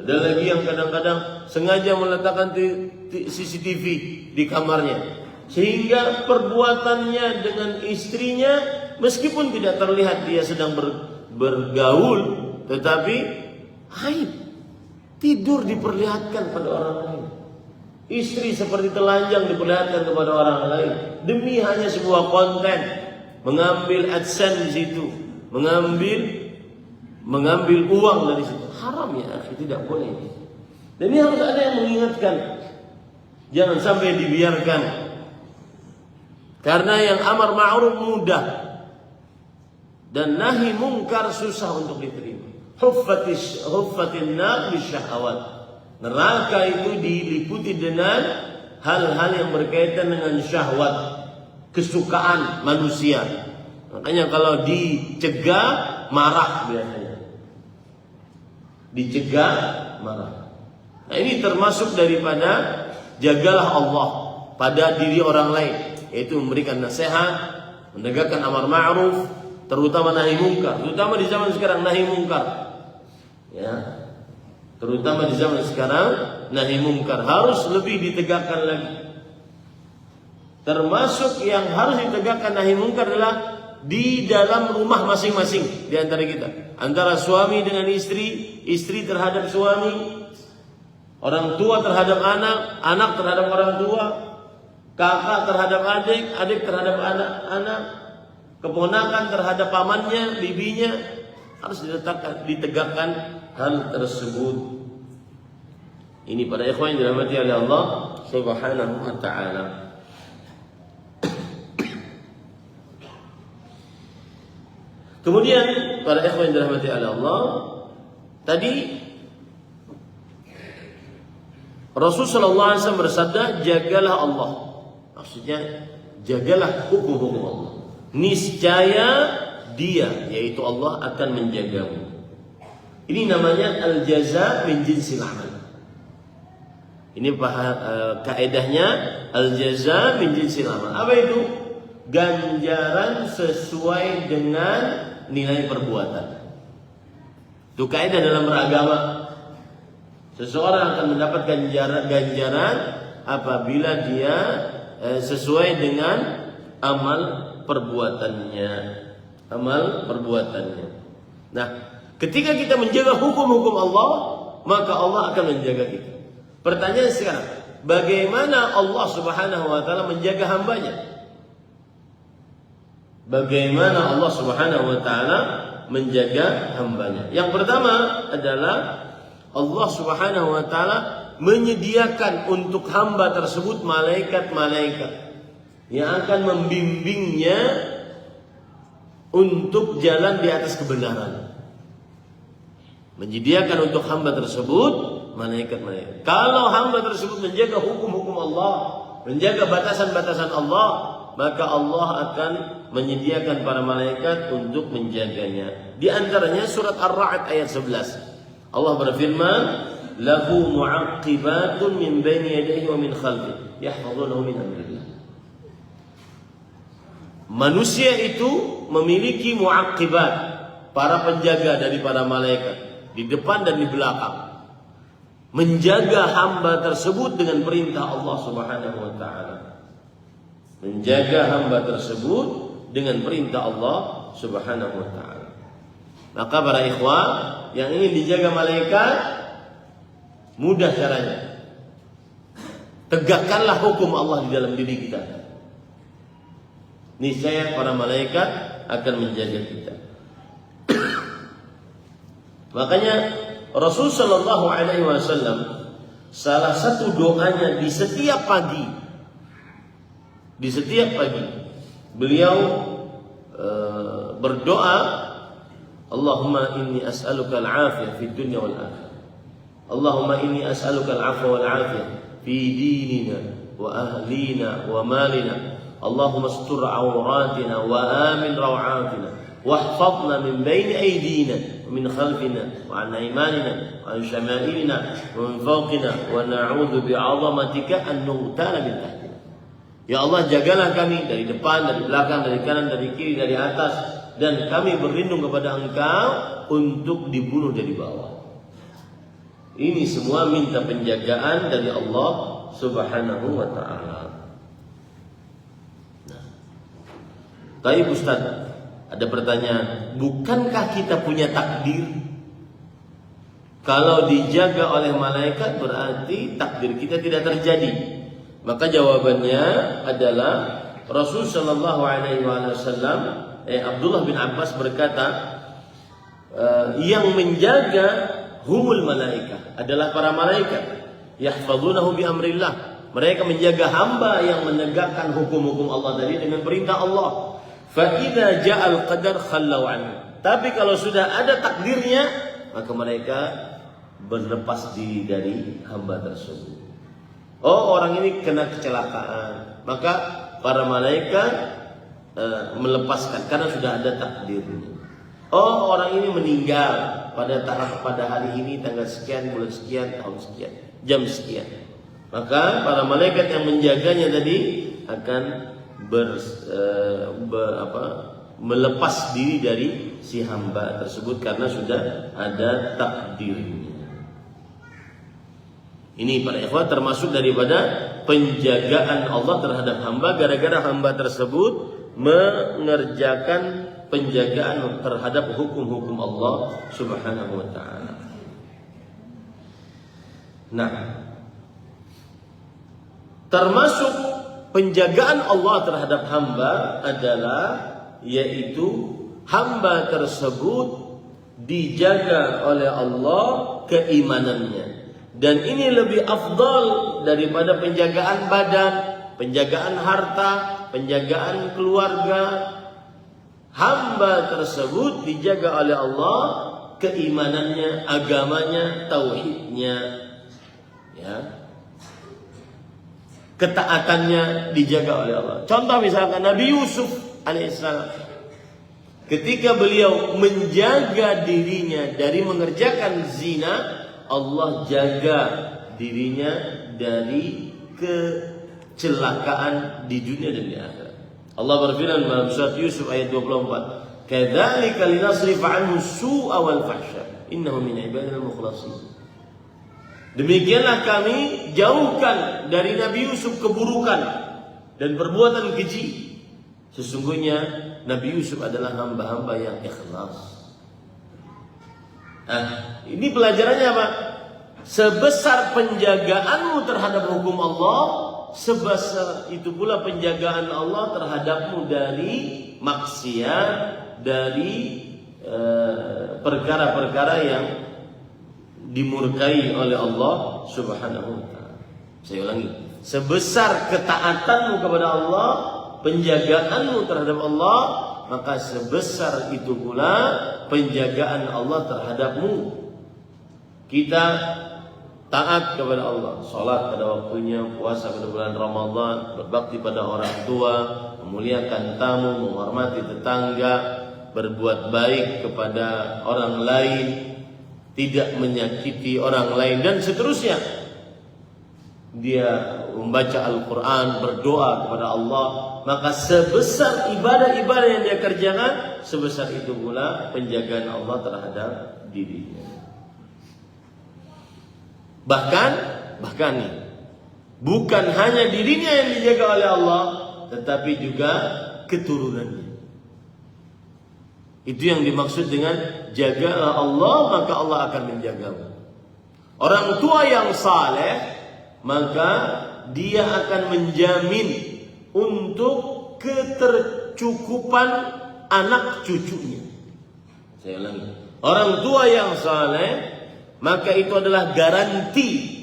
Ada lagi yang kadang-kadang sengaja meletakkan CCTV di kamarnya, sehingga perbuatannya dengan istrinya meskipun tidak terlihat dia sedang bergaul, tetapi aib. Tidur diperlihatkan pada orang lain. Istri seperti telanjang diperlihatkan kepada orang lain demi hanya sebuah konten, mengambil AdSense di situ, mengambil uang dari situ. Haram ya, tidak boleh. Dan ini harus ada yang mengingatkan. Jangan sampai dibiarkan. Karena yang amar ma'ruf mudah dan nahi mungkar susah untuk diterima. Huffatin nar bisyahawat. Neraka itu diliputi dengan hal-hal yang berkaitan dengan syahwat, kesukaan manusia. Makanya kalau dicegah marah biasanya. Dicegah marah. Nah, ini termasuk daripada jagalah Allah pada diri orang lain, yaitu memberikan nasihat, menegakkan amar ma'ruf, terutama nahi mungkar. Terutama di zaman sekarang nahi mungkar. Ya. Terutama di zaman sekarang nahi mungkar harus lebih ditegakkan lagi. Termasuk yang harus ditegakkan nahi mungkar adalah di dalam rumah masing-masing di antara kita. Antara suami dengan istri, istri terhadap suami, orang tua terhadap anak, anak terhadap orang tua, kakak terhadap adik, adik terhadap anak, keponakan terhadap pamannya, bibinya, harus ditegakkan hal tersebut. Ini pada ikhwan yang dirahmati oleh Allah Subhanahu wa taala. Kemudian para ikhwan yang dirahmati oleh Allah, tadi Rasul sallallahu alaihi wasallam bersabda, jagalah Allah. Maksudnya jagalah hukum-hukum Allah. Niscaya Dia, yaitu Allah, akan menjagamu. Ini namanya al-jaza min jinsil amal. Ini kaedahnya al-jaza min jinsil amal. Apa itu? Ganjaran sesuai dengan nilai perbuatan. Itu kaedah dalam beragama. Seseorang akan mendapat ganjaran apabila dia sesuai dengan amal perbuatannya. Nah, ketika kita menjaga hukum-hukum Allah, maka Allah akan menjaga kita. Pertanyaan sekarang, bagaimana Allah Subhanahu wa taala menjaga hambanya? Bagaimana Allah Subhanahu wa taala menjaga hambanya? Yang pertama adalah Allah Subhanahu wa taala menyediakan untuk hamba tersebut malaikat-malaikat yang akan membimbingnya untuk jalan di atas kebenaran. Menyediakan untuk hamba tersebut malaikat-malaikat. Kalau hamba tersebut menjaga hukum-hukum Allah, menjaga batasan-batasan Allah, maka Allah akan menyediakan para malaikat untuk menjaganya. Di antaranya surat Ar-Ra'd ayat 11. Allah berfirman, "Lahu mu'aqqibatun min baini yadayhi wa min khalfihi yahfazunahu min amrillah." Manusia itu memiliki mu'aqqibat, para penjaga dari para malaikat di depan dan di belakang, menjaga hamba tersebut dengan perintah Allah Subhanahu wa taala. Menjaga hamba tersebut dengan perintah Allah Subhanahu wa taala. Maka para ikhwah yang ingin dijaga malaikat, mudah caranya. Tegakkanlah hukum Allah di dalam diri kita. Niscaya para malaikat akan menjaga kita. Makanya Rasul sallallahu alaihi wasallam salah satu doanya di setiap pagi, beliau berdoa, Allahumma inni as'aluka al-afiyah fid dunya wal akhirah. Allahumma inni as'aluka al-afwa wal afiyah fi dinina wa ahlina wa malina. Allahumma astur awratina wa amin rawatina واحفظنا من بين أيدينا ومن خلفنا وعن أيماننا وعن شمائلنا ومن فوقنا ونعوذ بعظمتك أن نغتال من تحتنا. Ya Allah, jagalah kami dari depan, dari belakang, dari kanan, dari kiri, dari atas, dan kami berlindung kepada Engkau untuk dibunuh dari bawah. Ini semua minta penjagaan dari Allah Subhanahu wa ta'ala. Nah, tapi Ustaz, ada pertanyaan, bukankah kita punya takdir? Kalau dijaga oleh malaikat berarti takdir kita tidak terjadi. Maka jawabannya adalah Rasul sallallahu alaihi wasallam, Abdullah bin Abbas berkata, yang menjaga humul malaikah adalah para malaikat. Yahfazunahu bi amrillah. Mereka menjaga hamba yang menegakkan hukum-hukum Allah tadi dengan perintah Allah. Fa idza ja'al qadar khallau anhu. Tapi kalau sudah ada takdirnya, maka mereka berlepas diri dari hamba tersebut. Oh, orang ini kena kecelakaan, maka para malaikat melepaskan karena sudah ada takdirnya. Oh, orang ini meninggal pada hari ini tanggal sekian, bulan sekian, tahun sekian, jam sekian. Maka para malaikat yang menjaganya tadi akan melepas diri dari si hamba tersebut karena sudah ada takdirnya. Ini para ikhwan termasuk daripada penjagaan Allah terhadap hamba, gara-gara hamba tersebut mengerjakan penjagaan terhadap hukum-hukum Allah Subhanahu wa ta'ala. Nah, termasuk penjagaan Allah terhadap hamba adalah yaitu hamba tersebut dijaga oleh Allah keimanannya. Dan ini lebih afdal daripada penjagaan badan, penjagaan harta, penjagaan keluarga. Hamba tersebut dijaga oleh Allah keimanannya, agamanya, tauhidnya, ya. Ketaatannya dijaga oleh Allah. Contoh misalkan Nabi Yusuf alaihissalam, ketika beliau menjaga dirinya dari mengerjakan zina, Allah jaga dirinya dari kecelakaan di dunia dan di akhirat. Allah berfirman dalam surat Yusuf ayat 24, "Kadzalika linasrifa 'anhu su'a wal fahsya, innahu min ibadina al-mukhlasin." Demikianlah kami jauhkan dari Nabi Yusuf keburukan dan perbuatan keji. Sesungguhnya Nabi Yusuf adalah hamba-hamba yang ikhlas. Nah, ini pelajarannya apa? Sebesar penjagaanmu terhadap hukum Allah, sebesar itu pula penjagaan Allah terhadapmu dari maksiat, dari perkara-perkara yang dimurkai oleh Allah Subhanahu wa ta'ala. Saya ulangi, sebesar ketaatanmu kepada Allah, penjagaanmu terhadap Allah, maka sebesar itu pula penjagaan Allah terhadapmu. Kita taat kepada Allah, salat pada waktunya, puasa pada bulan Ramadan, berbakti pada orang tua, memuliakan tamu, menghormati tetangga, berbuat baik kepada orang lain, tidak menyakiti orang lain, dan seterusnya. Dia membaca Al-Quran, berdoa kepada Allah, maka sebesar ibadah-ibadah yang dia kerjakan, sebesar itu pula penjagaan Allah terhadap dirinya. Bahkan nih, bukan hanya dirinya yang dijaga oleh Allah, tetapi juga keturunannya. Itu yang dimaksud dengan jagalah Allah, maka Allah akan menjagamu. Orang tua yang saleh, maka dia akan menjamin untuk ketercukupan anak cucunya. Saya ulangi, orang tua yang saleh, maka itu adalah garansi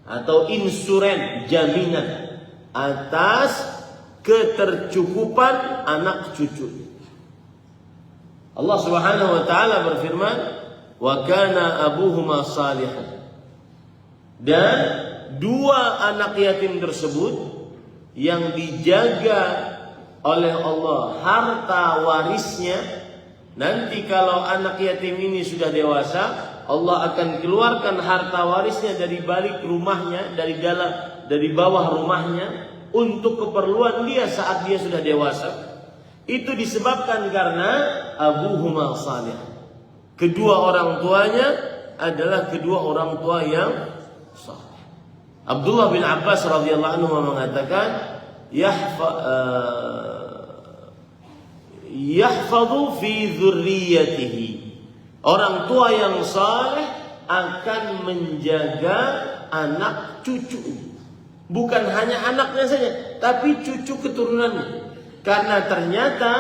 atau insuren, jaminan atas ketercukupan anak cucu. Allah Subhanahu wa ta'ala berfirman, "Wa kana abuhuma salihan." Dan dua anak yatim tersebut yang dijaga oleh Allah harta warisnya, nanti kalau anak yatim ini sudah dewasa, Allah akan keluarkan harta warisnya dari balik rumahnya, dari bawah rumahnya, untuk keperluan dia saat dia sudah dewasa, itu disebabkan karena abuhuma salih. Kedua orang tuanya adalah kedua orang tua yang saleh. Abdullah bin Abbas radhiyallahu anhu mengatakan, yahfadhu fi dzurriyyatihi. Orang tua yang saleh akan menjaga anak cucu. Bukan hanya anaknya saja, tapi cucu keturunannya. Karena ternyata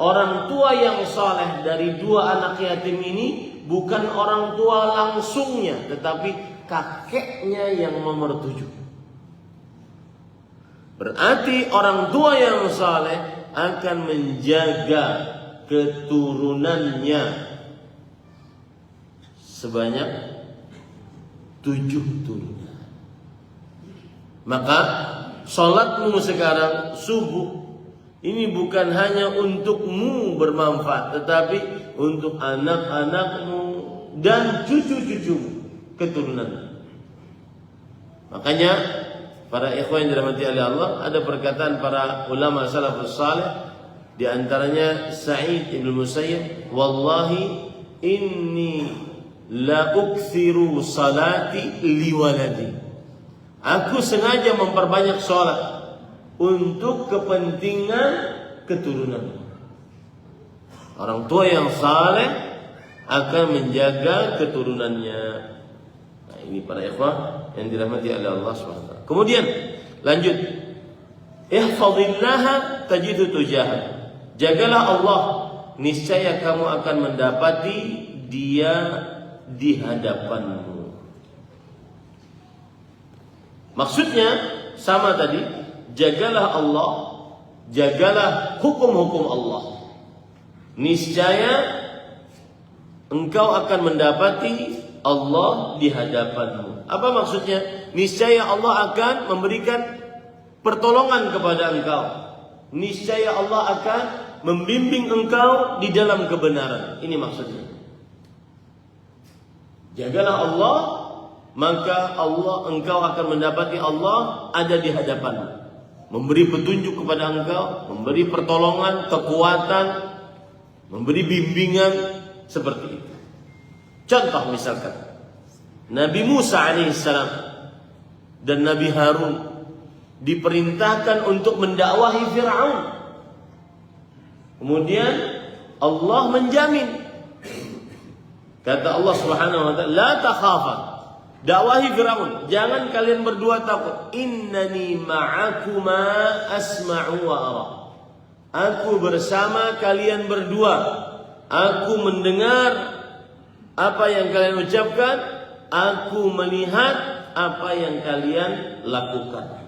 orang tua yang saleh dari dua anak yatim ini bukan orang tua langsungnya, tetapi kakeknya yang nomor 7. Berarti orang tua yang saleh akan menjaga keturunannya sebanyak 7 turunan. Maka sholatmu sekarang subuh ini bukan hanya untukmu bermanfaat, tetapi untuk anak-anakmu dan cucu-cucumu, keturunan. Makanya para ikhwan yang dirahmati oleh Allah, ada perkataan para ulama salafus salih, di antaranya Sa'id ibn Musayyib, wallahi inni la ukthiru salati liwaladi. Aku sengaja memperbanyak salat untuk kepentingan keturunan. Orang tua yang saleh akan menjaga keturunannya. Nah, ini para ikhwah yang dirahmati oleh Allah SWT. Kemudian lanjut, ihfazillaha tajidu tujaha. Jagalah Allah, niscaya kamu akan mendapati Dia di hadapanmu. Maksudnya sama tadi, jagalah Allah, jagalah hukum-hukum Allah. Niscaya engkau akan mendapati Allah di hadapanmu. Apa maksudnya? Niscaya Allah akan memberikan pertolongan kepada engkau. Niscaya Allah akan membimbing engkau di dalam kebenaran. Ini maksudnya. Jagalah Allah, maka engkau akan mendapati Allah ada di hadapanmu, memberi petunjuk kepada engkau, memberi pertolongan, kekuatan, memberi bimbingan seperti itu. Contoh misalkan Nabi Musa alaihissalam dan Nabi Harun diperintahkan untuk mendakwahi Fir'aun. Kemudian Allah menjamin, kata Allah Subhanahu wa taala, la takhafa, dakwahi Fir'aun, jangan kalian berdua takut. Innani ma'akuma asma'u wa ara. Aku bersama kalian berdua. Aku mendengar apa yang kalian ucapkan, aku melihat apa yang kalian lakukan.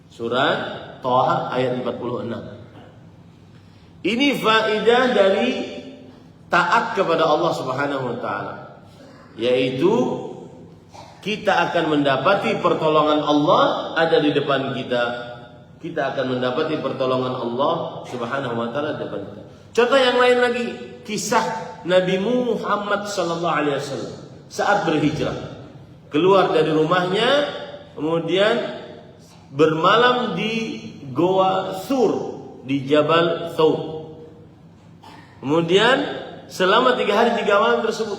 Surat Thaha ayat 46. Ini faedah dari taat kepada Allah Subhanahu wa taala, yaitu kita akan mendapati pertolongan Allah ada di depan kita. Kita akan mendapati pertolongan Allah Subhanahu wa taala di depan kita. Contoh yang lain lagi, kisah Nabi Muhammad sallallahu alaihi wasallam saat berhijrah. Keluar dari rumahnya, kemudian bermalam di Goa Thur, di Jabal Thawr. Kemudian selama 3 hari 3 malam tersebut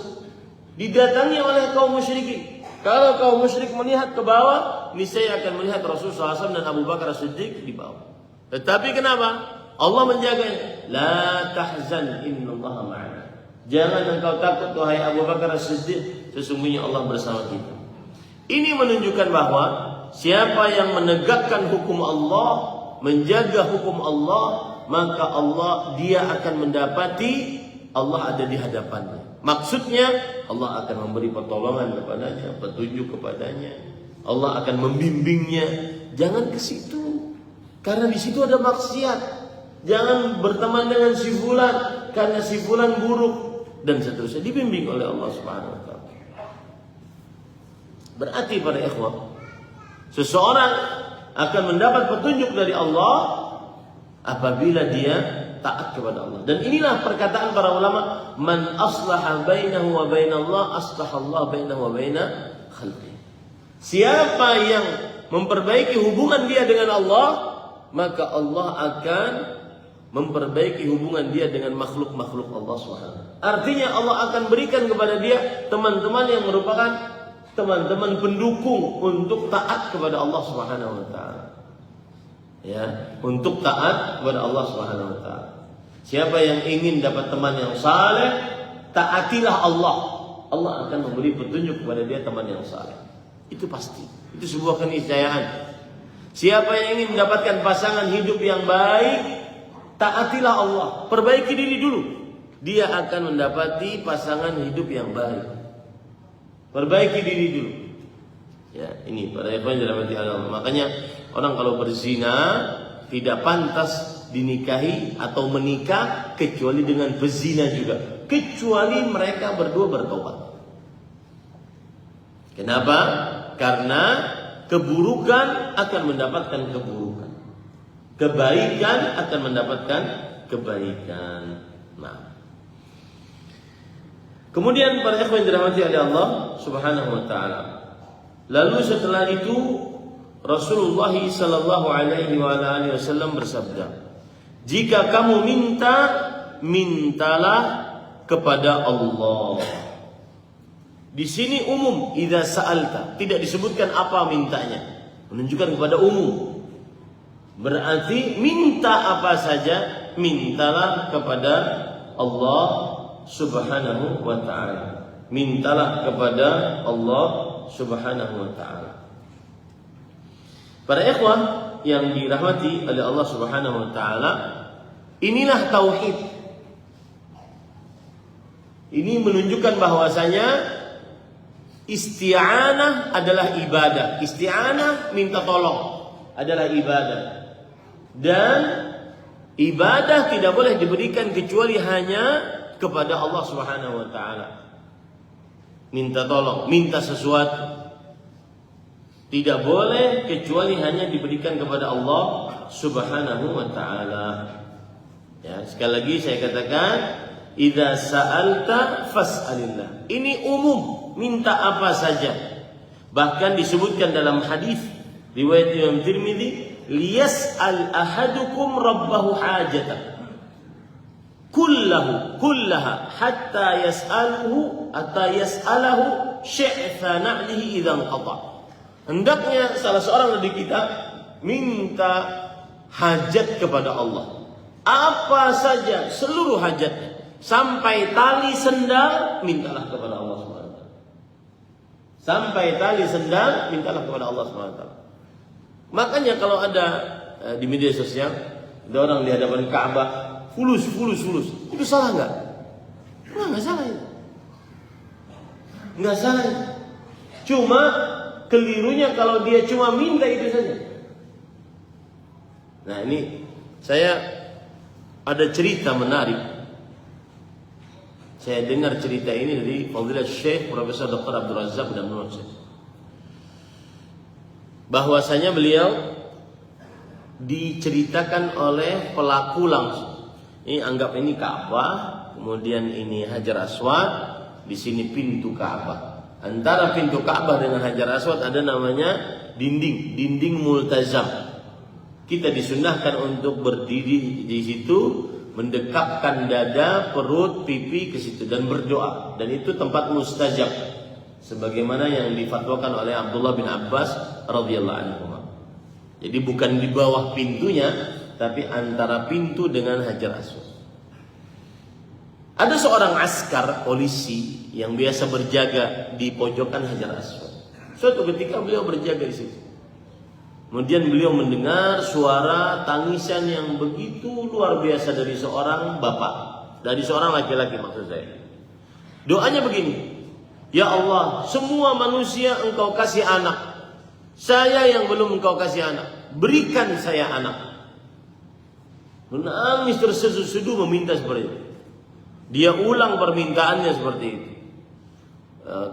didatangi oleh kaum musyrikin. Kalau kaum musyrik melihat ke bawah, niscaya akan melihat Rasulullah SAW dan Abu Bakar As-Siddiq di bawah. Tetapi kenapa? Allah menjaganya. La tahzan, innallaha ma'ana. Jangan engkau takut wahai Abu Bakar As-Siddiq, sesungguhnya Allah bersama kita. Ini menunjukkan bahwa siapa yang menegakkan hukum Allah, menjaga hukum Allah, maka dia akan mendapati Allah ada di hadapannya. Maksudnya Allah akan memberi pertolongan kepadanya, petunjuk kepadanya. Allah akan membimbingnya. Jangan ke situ, karena di situ ada maksiat. Jangan berteman dengan si fulan, karena si fulan buruk, dan seterusnya. Dibimbing oleh Allah Subhanahu wa taala. Berarti para ikhwah, seseorang akan mendapat petunjuk dari Allah apabila dia taat kepada Allah. Dan inilah perkataan para ulama, man aslaha bainahu wa bainallah aslahallahu bainahu wa baina khalqi. Siapa yang memperbaiki hubungan dia dengan Allah, maka Allah akan memperbaiki hubungan dia dengan makhluk-makhluk Allah Subhanahu. Artinya Allah akan berikan kepada dia teman-teman yang merupakan teman-teman pendukung untuk taat kepada Allah Subhanahu wa taala. Ya, untuk taat kepada Allah Subhanahu wa taala. Siapa yang ingin dapat teman yang saleh, taatilah Allah. Allah akan memberi petunjuk kepada dia teman yang saleh. Itu pasti. Itu sebuah keniscayaan. Siapa yang ingin mendapatkan pasangan hidup yang baik, taatilah Allah. Perbaiki diri dulu. Dia akan mendapati pasangan hidup yang baik. Perbaiki diri dulu. Ya, ini para ikhwan yang dirahmati Allah. Makanya orang kalau berzina tidak pantas dinikahi atau menikah kecuali dengan pezina juga, kecuali mereka berdua bertobat. Kenapa? Karena keburukan akan mendapatkan keburukan, kebaikan akan mendapatkan kebaikan. Nah, kemudian para ikhwan dirahmati oleh Allah Subhanahu wa taala. Lalu setelah itu Rasulullah sallallahu alaihi wasallam bersabda, jika kamu minta, mintalah kepada Allah. Di sini umum, idza sa'alta, tidak disebutkan apa mintanya, menunjukkan kepada umum. Berarti minta apa saja, mintalah kepada Allah Subhanahu wa taala. Mintalah kepada Allah Subhanahu wa taala. Para ikhwan yang dirahmati oleh Allah Subhanahu wa taala, inilah tauhid. Ini menunjukkan bahwasanya isti'anah adalah ibadah. Isti'anah minta tolong adalah ibadah. Dan ibadah tidak boleh diberikan kecuali hanya kepada Allah Subhanahu wa taala. Minta tolong, minta sesuatu tidak boleh kecuali hanya diberikan kepada Allah Subhanahu wa taala. Ya, sekali lagi saya katakan, idza sa'alta fas'alillah. Ini umum, minta apa saja. Bahkan disebutkan dalam hadis riwayat Imam Tirmidzi, liyas'al ahadukum rabbahu hajatan kullaha hatta yas'alahu syi'tha na'lihi idza qata. Hendaknya salah seorang dari kita minta hajat kepada Allah. Apa saja, seluruh hajatnya, sampai tali sendal, mintalah kepada Allah SWT. Sampai tali sendal, mintalah kepada Allah SWT. Makanya kalau ada di media sosial, ada orang di hadapan Ka'bah, fulus, itu salah nggak? Nggak salah itu. Nggak salah itu. Cuma kelirunya kalau dia cuma minta itu saja. Nah, ini saya ada cerita menarik. Saya dengar cerita ini dari Fadilah Syekh Profesor Dr. Abdul Razak dan Munajjid. Bahwasanya beliau diceritakan oleh pelaku langsung. Ini anggap ini Ka'bah, kemudian ini Hajar Aswad, di sini pintu Ka'bah. Antara pintu Ka'bah dengan Hajar Aswad ada namanya dinding multazam. Kita disunahkan untuk berdiri di situ, mendekapkan dada, perut, pipi ke situ dan berdoa. Dan itu tempat mustajab, sebagaimana yang difatwakan oleh Abdullah bin Abbas radhiyallahu anhu. Jadi bukan di bawah pintunya, tapi antara pintu dengan Hajar Aswad. Ada seorang askar polisi yang biasa berjaga di pojokan Hajar Aswad. Suatu ketika beliau berjaga di situ. Kemudian beliau mendengar suara tangisan yang begitu luar biasa dari seorang bapak, dari seorang laki-laki maksud saya. Doanya begini, ya Allah, semua manusia Engkau kasih anak. Saya yang belum Engkau kasih anak, berikan saya anak. Menangis terseduh-seduh meminta seperti itu. Dia ulang permintaannya seperti itu.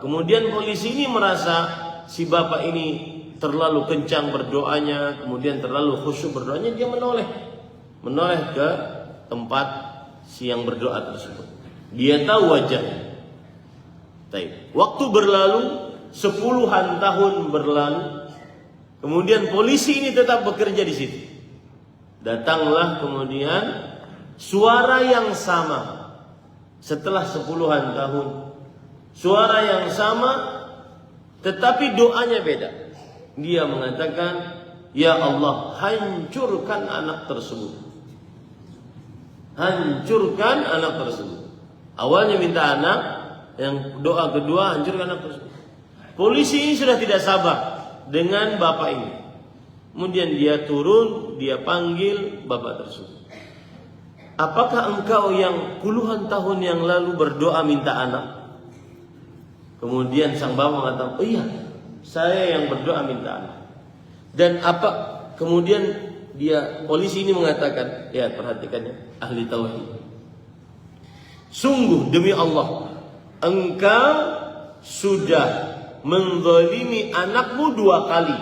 Kemudian polisi ini merasa si bapak ini terlalu kencang berdoanya, kemudian terlalu khusyuk berdoanya, dia menoleh ke tempat si yang berdoa tersebut. Dia tahu wajahnya. Waktu berlalu, 10-an tahun berlalu. Kemudian polisi ini tetap bekerja di situ. Datanglah kemudian suara yang sama setelah 10-an tahun. Suara yang sama tetapi doanya beda. Dia mengatakan, "Ya Allah, hancurkan anak tersebut. Hancurkan anak tersebut." Awalnya minta anak, yang doa kedua hancurkan anak tersebut. Polisi ini sudah tidak sabar dengan bapak ini. Kemudian dia turun, dia panggil bapak tersebut. "Apakah engkau yang puluhan tahun yang lalu berdoa minta anak?" Kemudian sang bapak mengatakan, "Oh iya, saya yang berdoa minta anak." Dan apa? Kemudian polisi ini mengatakan, ya perhatikannya, ahli tauhid. "Sungguh demi Allah, engkau sudah menzalimi anakmu 2 kali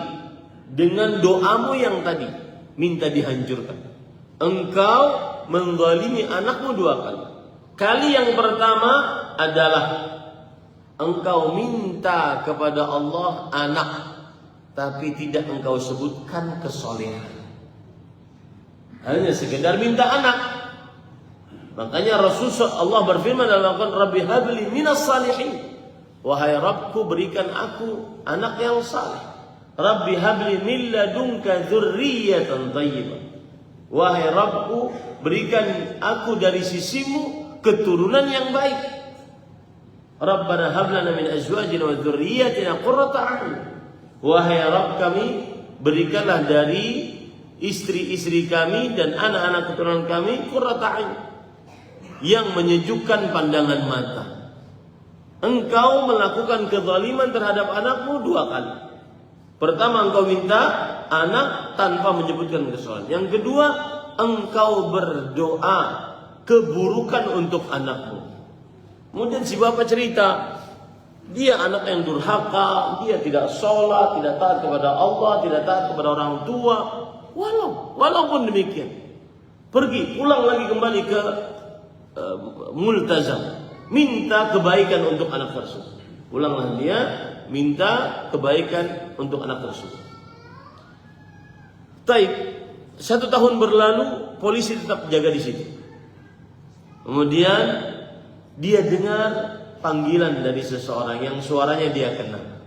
dengan doamu yang tadi minta dihancurkan. Engkau menzalimi anakmu 2 kali. Kali yang pertama adalah engkau minta kepada Allah anak, tapi tidak engkau sebutkan kesolehan. Hanya sekedar minta anak. Makanya Rasulullah Allah berfirman dalam Al-Quran, "Rabbi habli minas salihin." Wahai Rabbku, berikan aku anak yang saleh. Rabbi habli min ladunka dzurriyyatan thayyibah. Wahai Rabbku, berikan aku dari sisimu keturunan yang baik. Rabbana hab lana min azwajina wa dzurriyyatina qurrata a'yun. Wahai Rabb kami, berikanlah dari istri-istri kami dan anak-anak keturunan kami qurrata a'yun, yang menyejukkan pandangan mata. Engkau melakukan kezaliman terhadap anakmu 2 kali. Pertama, engkau minta anak tanpa menyebutkan kesalahan. Yang kedua, engkau berdoa keburukan untuk anakmu. Kemudian si bapak cerita, dia anak yang durhaka, dia tidak sholat, tidak taat kepada Allah, tidak taat kepada orang tua. Walaupun demikian, pulang lagi kembali ke multazam, minta kebaikan untuk anak tersebut. Ulanglah dia minta kebaikan untuk anak tersebut. Taib, 1 tahun berlalu, polisi tetap jaga di situ. Kemudian dia dengar panggilan dari seseorang yang suaranya dia kenal.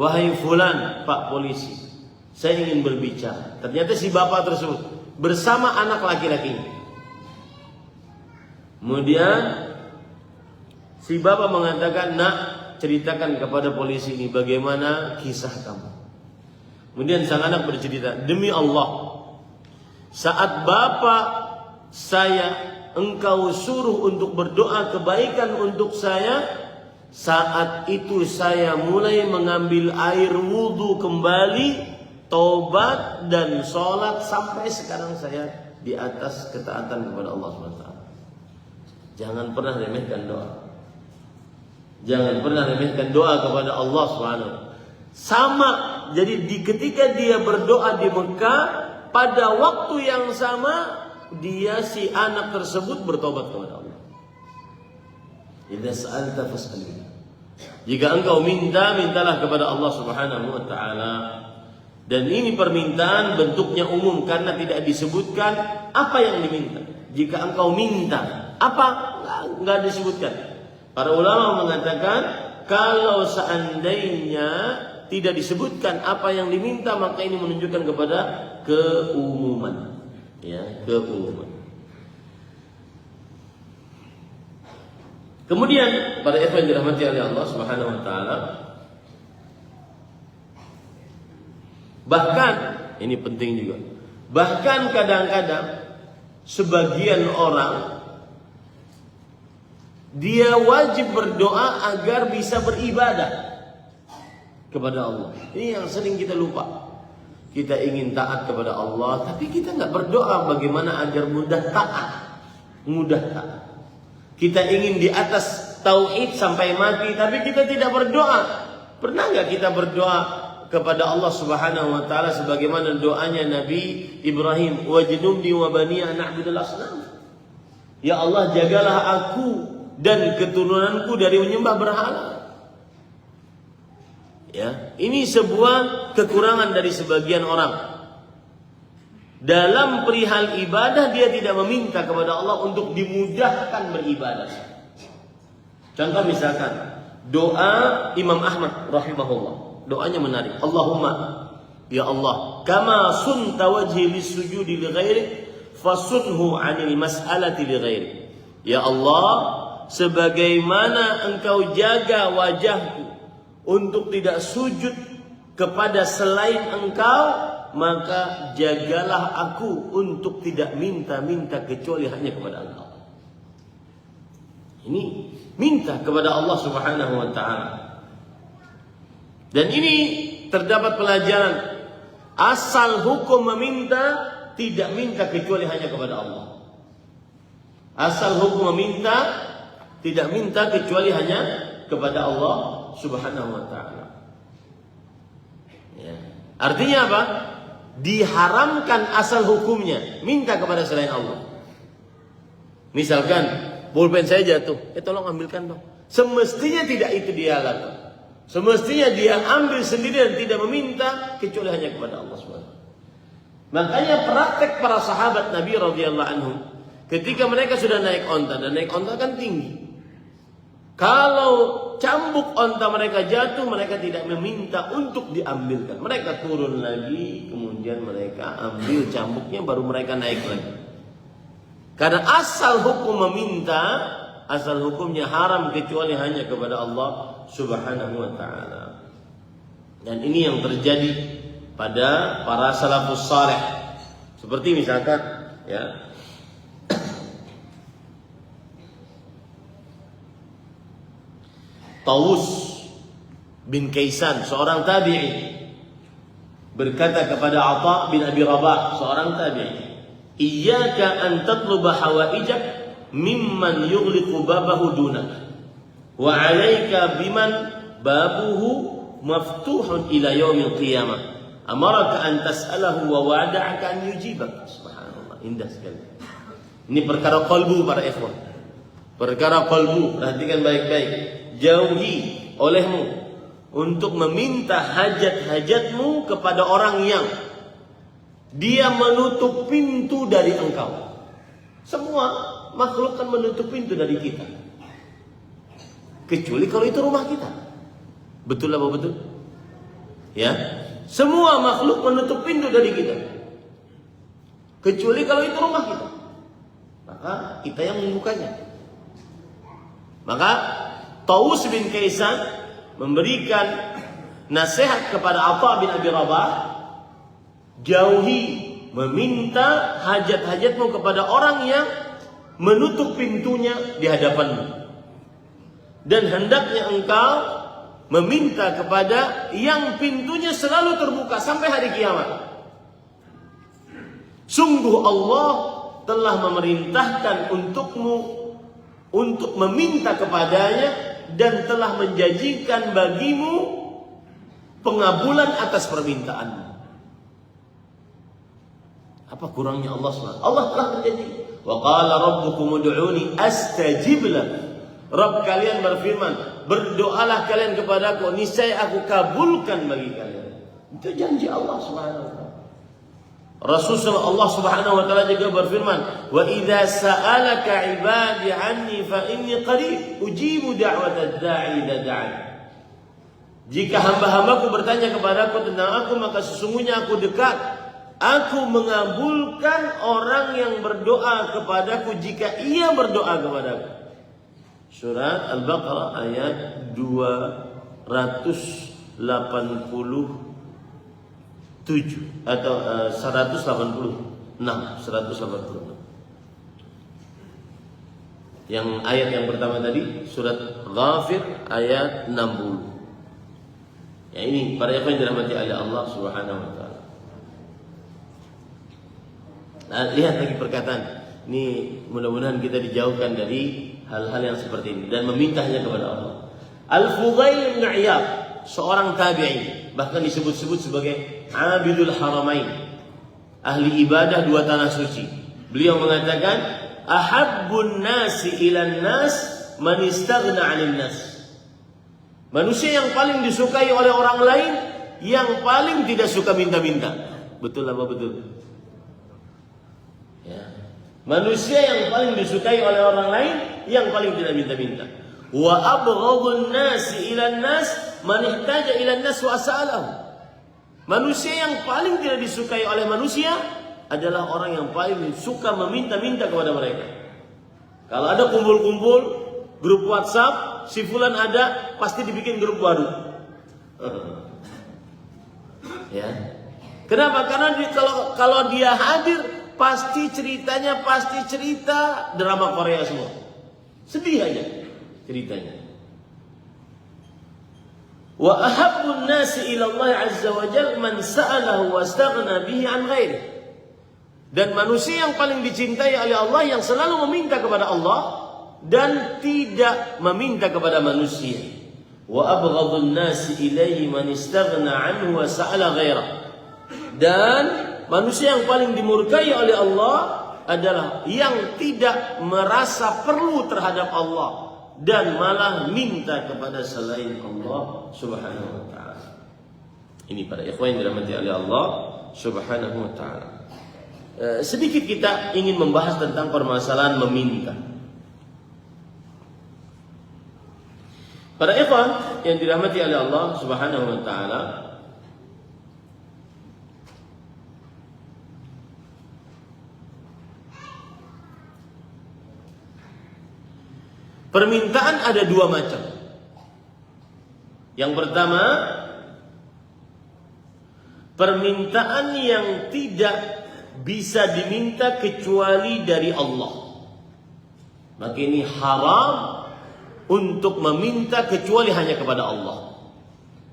"Wahai fulan, Pak polisi, saya ingin berbicara." Ternyata si bapak tersebut bersama anak laki-lakinya. Kemudian si bapak mengatakan, "Nak, ceritakan kepada polisi ini bagaimana kisah kamu." Kemudian sang anak bercerita, "Demi Allah, saat bapak saya engkau suruh untuk berdoa kebaikan untuk saya, saat itu saya mulai mengambil air wudhu kembali, tobat dan sholat, sampai sekarang saya di atas ketaatan kepada Allah SWT." Jangan pernah remehkan doa. Jangan pernah remehkan doa kepada Allah SWT. Sama, jadi ketika dia berdoa di Mekah, pada waktu yang sama dia si anak tersebut bertobat kepada Allah. Idza sa'alta fas'alillah. Jika engkau minta, mintalah kepada Allah Subhanahu wa taala. Dan ini permintaan bentuknya umum karena tidak disebutkan apa yang diminta. Jika engkau minta apa, enggak disebutkan. Para ulama mengatakan kalau seandainya tidak disebutkan apa yang diminta, maka ini menunjukkan kepada keumuman. Ya, keumuman. Kemudian pada ikhwan yang dirahmati oleh Allah Subhanahu wa taala, bahkan ini penting juga. Bahkan kadang-kadang sebagian orang dia wajib berdoa agar bisa beribadah kepada Allah. Ini yang sering kita lupa. Kita ingin taat kepada Allah, tapi kita nggak berdoa bagaimana agar mudah taat. Mudah taat. Kita ingin di atas tauhid sampai mati, tapi kita tidak berdoa. Pernah nggak kita berdoa kepada Allah Subhanahu wa taala sebagaimana doanya Nabi Ibrahim, "Wajnubni wa bani an na'budal asnam." Ya Allah, jagalah aku dan keturunanku dari menyembah berhala. Ya, ini sebuah kekurangan dari sebagian orang. Dalam perihal ibadah dia tidak meminta kepada Allah untuk dimudahkan beribadah. Contoh misalkan doa Imam Ahmad rahimahullah. Doanya menarik. Allahumma, ya Allah, kama sunta wajhi lis-sujudi li ghairi fasunhu 'anil mas'alati li ghairi. Ya Allah, sebagaimana engkau jaga wajahku untuk tidak sujud kepada selain engkau, maka jagalah aku untuk tidak minta-minta kecuali hanya kepada engkau. Ini minta kepada Allah Subhanahu wa ta'ala. Dan ini terdapat pelajaran. Asal hukum meminta, tidak minta kecuali hanya kepada Allah. Asal hukum meminta, tidak minta kecuali hanya kepada Allah Subhanahu wa ta'ala. Ya. Artinya apa? Diharamkan asal hukumnya minta kepada selain Allah. Misalkan pulpen saya jatuh, tolong ambilkan dong. Semestinya tidak itu dia lakukan. Semestinya dia ambil sendiri dan tidak meminta kecuali hanya kepada Allah SWT. Makanya praktek para sahabat Nabi radhiyallahu anhum ketika mereka sudah naik onta, dan naik onta kan tinggi. Kalau cambuk onta mereka jatuh, mereka tidak meminta untuk diambilkan. Mereka turun lagi, kemudian mereka ambil cambuknya, baru mereka naik lagi. Karena asal hukum meminta, asal hukumnya haram kecuali hanya kepada Allah Subhanahu wa ta'ala. Dan ini yang terjadi pada para salafus saleh. Seperti misalkan ya, Tawus bin Kaisan, seorang tabi'i, berkata kepada Atha bin Abi Rabah, seorang tabi'i, "Iyyaka an tatluba hawaijak mimman yughliqu babahu dunak, wa 'alaika biman babuhu maftuhun ila yaumil qiyamah. Amaraka an tas'alahu wa wa'ada'aka an yujibak." Subhanallah, indah sekali. Ini perkara qalbu para ikhwan. Perkara qalbu, perhatikan baik-baik. Jauhi olehmu untuk meminta hajat-hajatmu kepada orang yang dia menutup pintu dari engkau. Semua makhluk kan menutup pintu dari kita, kecuali kalau itu rumah kita. Betul apa betul? Ya, semua makhluk menutup pintu dari kita, kecuali kalau itu rumah kita. Maka kita yang membukanya. Maka Tawus bin Kaisan memberikan nasihat kepada Atha bin Abi Rabah, jauhi meminta hajat-hajatmu kepada orang yang menutup pintunya di hadapanmu, dan hendaknya engkau meminta kepada yang pintunya selalu terbuka sampai hari kiamat. Sungguh Allah telah memerintahkan untukmu untuk meminta kepadanya, dan telah menjanjikan bagimu pengabulan atas permintaanmu. Apa kurangnya Allah SWT? Allah telah berjanji, wa qala rabbukum ud'uni astajib lakum. Rabb kalian berfirman, berdoalah kalian kepadaku, niscaya aku kabulkan bagi kalian. Itu janji Allah SWT. Rasulullah Allah Subhanahu wa taala juga berfirman, "Wa idza sa'alaka 'ibadi 'anni fa inni qarib ujibu da'watad da'i idza da'an." Jika hamba-hambaku bertanya kepadaku tentang aku, maka sesungguhnya aku dekat. Aku mengabulkan orang yang berdoa kepadaku jika ia berdoa kepadaku. Surat Al-Baqarah ayat 287 atau 186. Yang ayat yang pertama tadi surat Ghafir ayat 60. Ya, ini para yang dirahmati oleh Allah Subhanahu wa taala. Nah, lihat lagi perkataan. Ini mudah-mudahan kita dijauhkan dari hal-hal yang seperti ini dan meminta hanya kepada Allah. Al-Fudail bin Iyad, seorang tabi'i, bahkan disebut-sebut sebagai Abidul Haramain, ahli ibadah dua tanah suci. Beliau mengatakan, "Ahabbun nasi ilan nas man istaghna 'anil nas." Manusia yang paling disukai oleh orang lain, yang paling tidak suka minta-minta. Betul apa betul? Ya. Manusia yang paling disukai oleh orang lain, yang paling tidak minta-minta. Wa abghadun nasi ilan nas man ihtaja ilan nas wa as'alahu. Manusia yang paling tidak disukai oleh manusia adalah orang yang paling suka meminta-minta kepada mereka. Kalau ada kumpul-kumpul grup WhatsApp, si fulan ada, pasti dibikin grup baru. Ya. Kenapa? Karena kalau dia hadir, pasti ceritanya cerita drama Korea semua. Sedih aja ceritanya. Wa ahabbun nasi ila Allah azza wa jalla man sa'alahu wastaghna bihi an ghairihi. Dan manusia yang paling dicintai oleh Allah yang selalu meminta kepada Allah dan tidak meminta kepada manusia. Wa abghadun nasi ilaihi man istaghna anhu wa sa'ala ghairah. Dan manusia yang paling dimurkai oleh Allah adalah yang tidak merasa perlu terhadap Allah dan malah minta kepada selain Allah Subhanahu wa taala. Ini para ikhwan yang dirahmati oleh Allah Subhanahu wa taala. Sedikit kita ingin membahas tentang permasalahan meminta. Para ikhwan yang dirahmati oleh Allah Subhanahu wa taala, permintaan ada dua macam. Yang pertama, permintaan yang tidak bisa diminta kecuali dari Allah. Maka ini haram untuk meminta kecuali hanya kepada Allah.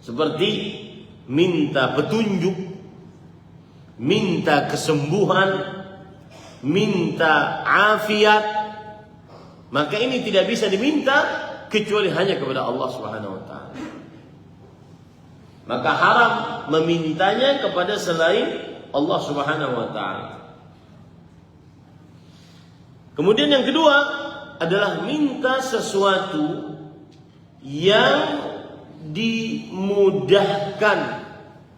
Seperti minta petunjuk, minta kesembuhan, minta afiat. Maka ini tidak bisa diminta kecuali hanya kepada Allah Subhanahu wa taala. Maka haram memintanya kepada selain Allah Subhanahu wa taala. Kemudian yang kedua adalah minta sesuatu yang dimudahkan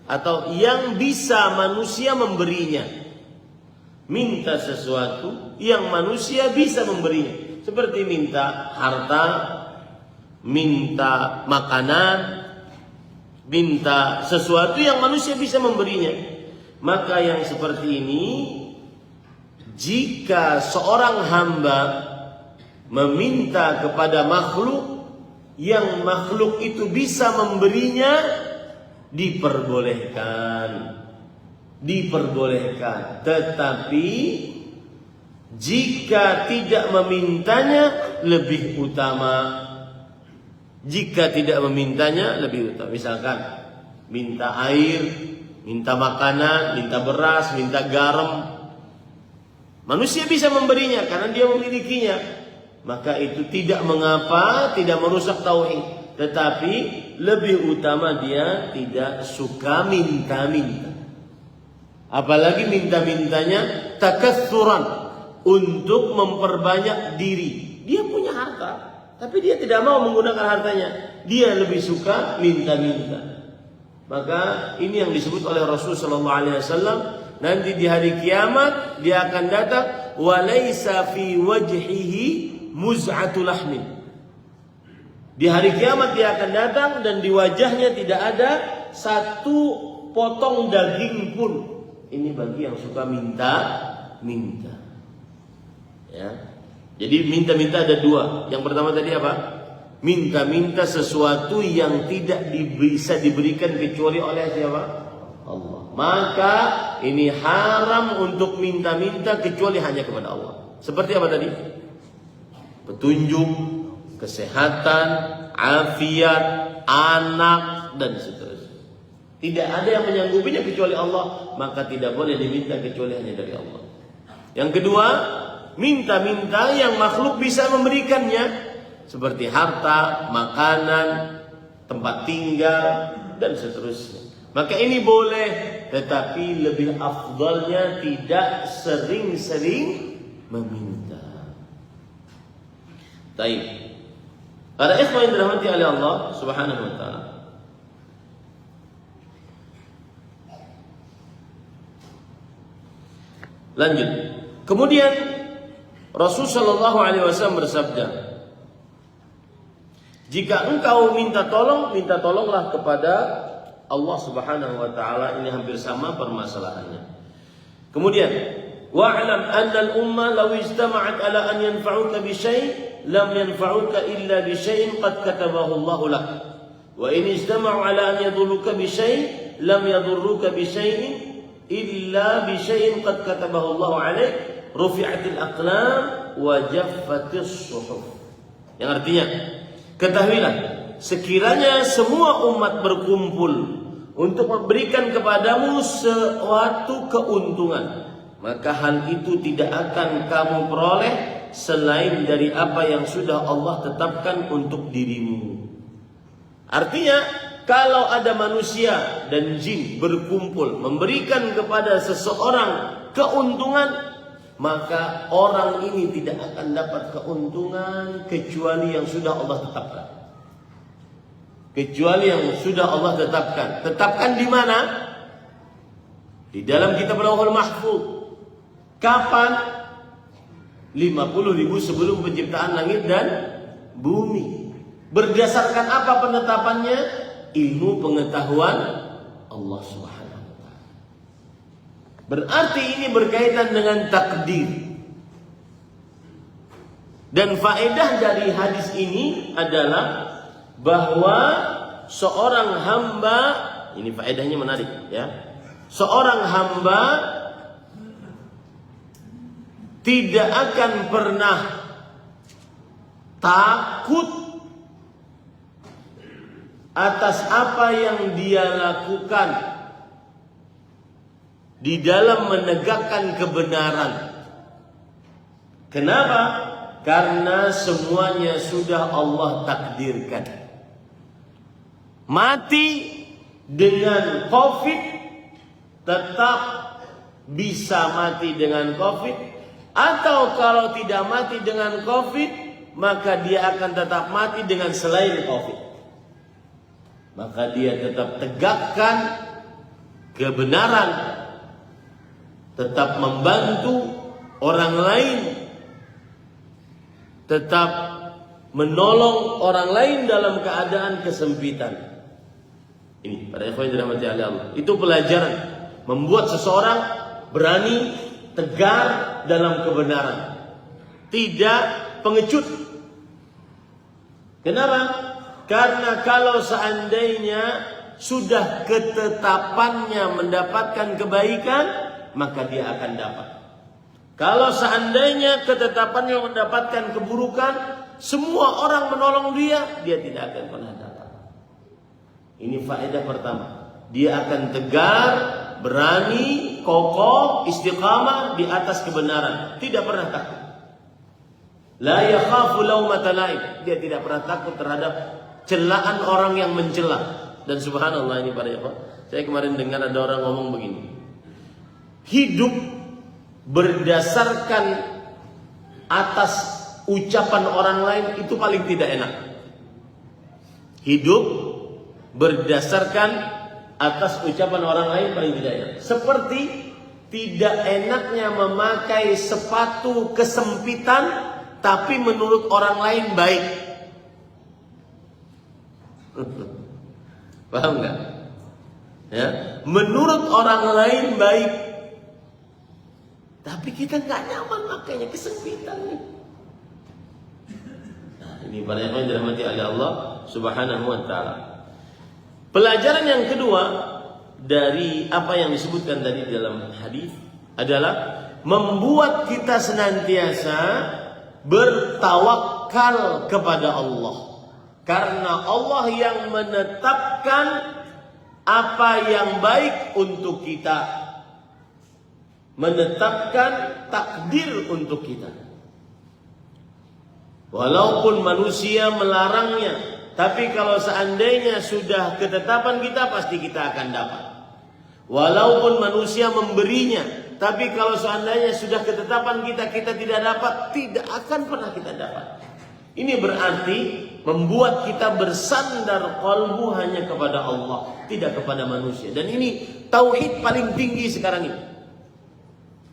atau yang bisa manusia memberinya. Minta sesuatu yang manusia bisa memberinya. Seperti minta harta, minta makanan, minta sesuatu yang manusia bisa memberinya. Maka yang seperti ini, jika seorang hamba meminta kepada makhluk yang makhluk itu bisa memberinya, diperbolehkan. Tetapi jika tidak memintanya lebih utama. Misalkan minta air, minta makanan, minta beras, minta garam. Manusia bisa memberinya karena dia memilikinya. Maka itu tidak mengapa, tidak merusak tauhid. Tetapi lebih utama dia tidak suka minta-minta. Apalagi minta-mintanya takatsuran, untuk memperbanyak diri. Dia punya harta, tapi dia tidak mau menggunakan hartanya. Dia lebih suka minta-minta. Maka ini yang disebut oleh Rasul sallallahu alaihi wasallam, nanti di hari kiamat dia akan datang wa laisa fi wajhihi muz'atu lahmin. Di hari kiamat dia akan datang dan di wajahnya tidak ada satu potong daging pun. Ini bagi yang suka minta-minta. Ya. Jadi minta-minta ada dua. Yang pertama tadi apa? Minta-minta sesuatu yang tidak bisa diberikan kecuali oleh siapa? Allah. Maka ini haram untuk minta-minta kecuali hanya kepada Allah. Seperti apa tadi? Petunjuk, kesehatan, afiat, anak, dan seterusnya. Tidak ada yang menyanggupinya kecuali Allah. Maka tidak boleh diminta kecuali hanya dari Allah. Yang kedua, minta-minta yang makhluk bisa memberikannya. Seperti harta, makanan, tempat tinggal, dan seterusnya. Maka ini boleh, tetapi lebih afdalnya tidak sering-sering meminta. Baik. Para ikhwan yang dirahmati oleh Allah Subhanahu wa taala. Lanjut. Kemudian Rasul sallallahu alaihi wasallam bersabda, jika engkau minta tolong, minta tolonglah kepada Allah Subhanahu wa taala. Ini hampir sama permasalahannya. Kemudian, wa'lam anna al-umma law ijtama'at ala an yanfa'uka bi syai' lam yanfa'uka illa bi syai'in qad katabahu Allah lak. Wa in ijtama'u ala an yadurruka bi syai' lam yadurruka bi syai'in illa bi syai'in qad katabahu Allah 'alaik. Rufi'atil aqlam wa jaffatis suhuf. Yang artinya, ketahuilah, sekiranya semua umat berkumpul untuk memberikan kepadamu suatu keuntungan, maka hal itu tidak akan kamu peroleh selain dari apa yang sudah Allah tetapkan untuk dirimu. Artinya, kalau ada manusia dan jin berkumpul memberikan kepada seseorang keuntungan, maka orang ini tidak akan dapat keuntungan kecuali yang sudah Allah tetapkan. Kecuali yang sudah Allah tetapkan. Tetapkan di mana? Di dalam kitab Lauhul Mahfuz. Kapan? 50.000 sebelum penciptaan langit dan bumi. Berdasarkan apa penetapannya? Ilmu pengetahuan Allah Subhanahu. Berarti ini berkaitan dengan takdir. Dan faedah dari hadis ini adalah bahwa seorang hamba, ini faedahnya menarik ya. Seorang hamba tidak akan pernah takut atas apa yang dia lakukan di dalam menegakkan kebenaran. Kenapa? Karena semuanya sudah Allah takdirkan. Mati dengan COVID, tetap bisa mati dengan COVID. Atau kalau tidak mati dengan COVID, maka dia akan tetap mati dengan selain COVID. Maka dia tetap tegakkan kebenaran, tetap membantu orang lain, tetap menolong orang lain dalam keadaan kesempitan. Ini para ikhwan yang dirahmati Allah. Itu pelajaran membuat seseorang berani, tegar dalam kebenaran, tidak pengecut. Kenapa? Karena kalau seandainya sudah ketetapannya mendapatkan kebaikan, maka dia akan dapat. Kalau seandainya ketetapannya mendapatkan keburukan, semua orang menolong dia, dia tidak akan pernah dapat. Ini faedah pertama. Dia akan tegar, berani, kokoh, istiqamah di atas kebenaran, tidak pernah takut. La yakhafu laumata laim. Dia tidak pernah takut terhadap celaan orang yang mencela. Dan subhanallah ini para ikhwan, saya kemarin dengar ada orang ngomong begini. Hidup berdasarkan atas ucapan orang lain itu paling tidak enak. Hidup berdasarkan atas ucapan orang lain paling tidak enak. Seperti tidak enaknya memakai sepatu kesempitan tapi menurut orang lain baik. Paham nggak? Ya, menurut orang lain baik, tapi kita nggak nyaman makanya kesempitan nih. Nah, ini para yang dirahmati oleh Allah Subhanahu wa taala. Pelajaran yang kedua dari apa yang disebutkan tadi dalam hadis adalah membuat kita senantiasa bertawakal kepada Allah. Karena Allah yang menetapkan apa yang baik untuk kita, menetapkan takdir untuk kita. Walaupun manusia melarangnya, tapi kalau seandainya sudah ketetapan kita, pasti kita akan dapat. Walaupun manusia memberinya, tapi kalau seandainya sudah ketetapan kita, kita tidak dapat, tidak akan pernah kita dapat. Ini berarti membuat kita bersandar qalbu hanya kepada Allah, tidak kepada manusia. Dan ini tauhid paling tinggi sekarang ini.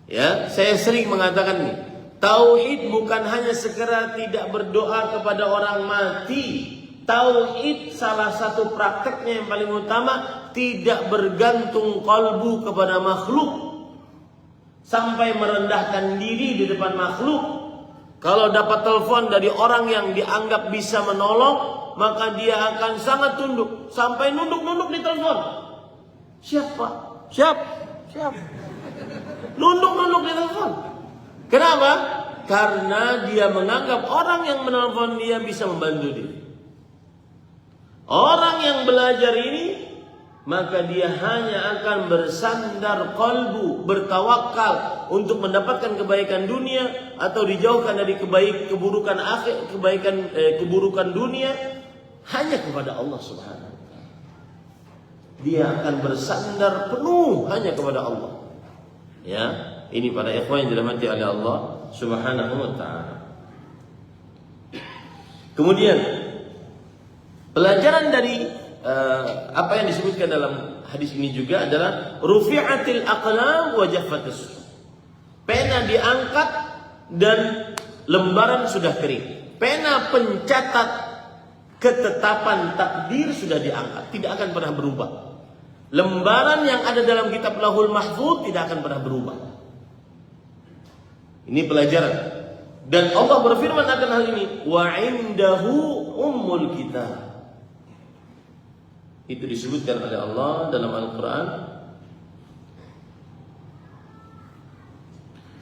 Ya, saya sering mengatakan ini. Tauhid bukan hanya sekedar tidak berdoa kepada orang mati. Tauhid salah satu prakteknya yang paling utama tidak bergantung qalbu kepada makhluk sampai merendahkan diri di depan makhluk. Kalau dapat telepon dari orang yang dianggap bisa menolong, maka dia akan sangat tunduk sampai nunduk-nunduk di telepon. Siapa? Siap. Nunduk-nunduk di telepon. Kenapa? Karena dia menganggap orang yang menelpon dia bisa membantu dia. Orang yang belajar ini, maka dia hanya akan bersandar qalbu, bertawakal untuk mendapatkan kebaikan dunia atau dijauhkan dari keburukan akhir, keburukan dunia hanya kepada Allah Subhanahu wa taala. Dia akan bersandar penuh hanya kepada Allah. Ya, ini para ikhwan yang dirahmati oleh Allah Subhanahu wa taala. Kemudian pelajaran dari apa yang disebutkan dalam hadis ini juga adalah rufi'atil aqlam wa jaffatis. Pena diangkat dan lembaran sudah kering. Pena pencatat ketetapan takdir sudah diangkat, tidak akan pernah berubah. Lembaran yang ada dalam kitab Lauhul Mahfuz tidak akan pernah berubah. Ini pelajaran. Dan Allah berfirman akan hal ini, wa indahu ummul kitab. Itu disebutkan oleh Allah dalam Al-Quran.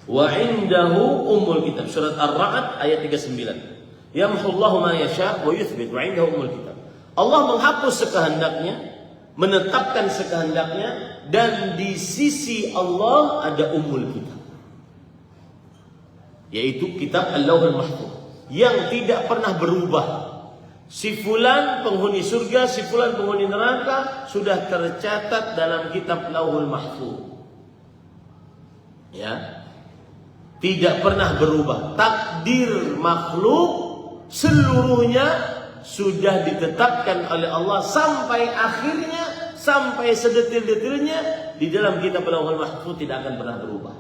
Wa indahu ummul kitab. Surat Ar-Ra'd ayat 39. Yamhullahu ma yasha' wa yuthbit wa indahu ummul kitab. Allah menghapus sekehendaknya, menetapkan sekehendaknya, dan di sisi Allah ada ummul kitab, yaitu kitab Al-Lauhul Mahfuz yang tidak pernah berubah. Si fulan penghuni surga, si fulan penghuni neraka sudah tercatat dalam kitab Lauhul Mahfuz. Ya. Tidak pernah berubah. Takdir makhluk seluruhnya sudah ditetapkan oleh Allah sampai akhirnya, sampai sedetil-detilnya di dalam kitab Lauhul Mahfuz tidak akan pernah berubah.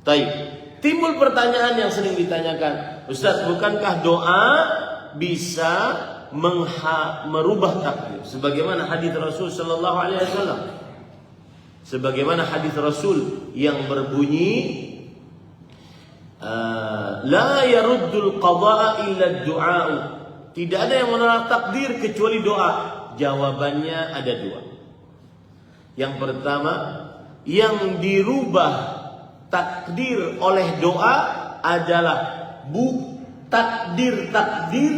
Baik. Timbul pertanyaan yang sering ditanyakan, Ustaz, bukankah doa bisa merubah takdir? Sebagaimana hadis Rasul sallallahu alaihi wasallam. Sebagaimana hadis Rasul yang berbunyi la yaruddul qada'a illa ad-du'a. Tidak ada yang menolak takdir kecuali doa. Jawabannya ada dua. Yang pertama, yang dirubah takdir oleh doa adalah takdir-takdir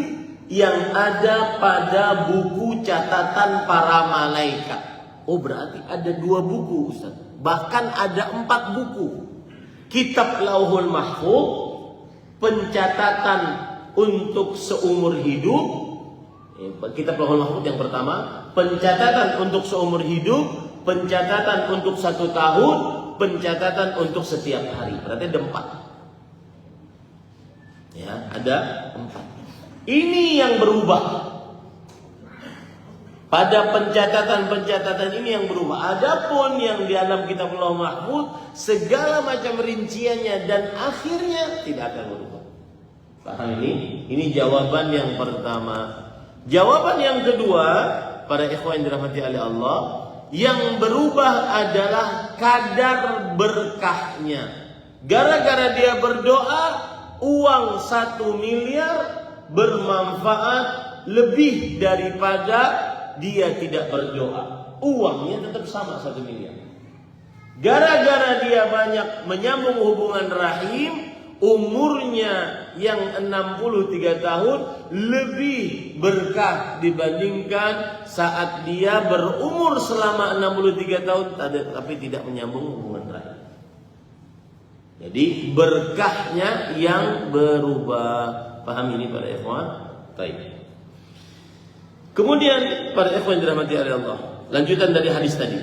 yang ada pada buku catatan para malaikat. Oh, berarti ada 2 buku, Ustaz. Bahkan ada 4 buku. Kitab Lauhul Mahfuz, pencatatan untuk seumur hidup. Kitab Lauhul Mahfuz yang pertama, pencatatan untuk seumur hidup, pencatatan untuk 1 tahun, pencatatan untuk setiap hari. Berarti ada 4. Ya, ada 4. Ini yang berubah. Pada pencatatan-pencatatan ini yang berubah. Adapun yang di dalam kitab Lauhul Mahfuz, segala macam rinciannya dan akhirnya tidak akan berubah. Paham ini? Ini jawaban yang pertama. Jawaban yang kedua, para ikhwan yang dirahmati oleh Allah, yang berubah adalah kadar berkahnya. Gara-gara dia berdoa, uang 1 miliar bermanfaat lebih daripada dia tidak berdoa. Uangnya tetap sama 1 miliar. Gara-gara dia banyak menyambung hubungan rahim, umurnya yang 63 tahun lebih berkah dibandingkan saat dia berumur selama 63 tahun tapi tidak menyambung hubungan rahim. Jadi berkahnya yang berubah. Paham ini para ikhwan? Baik. Kemudian para ikhwan yang dirahmati oleh Allah, lanjutan dari hadis tadi.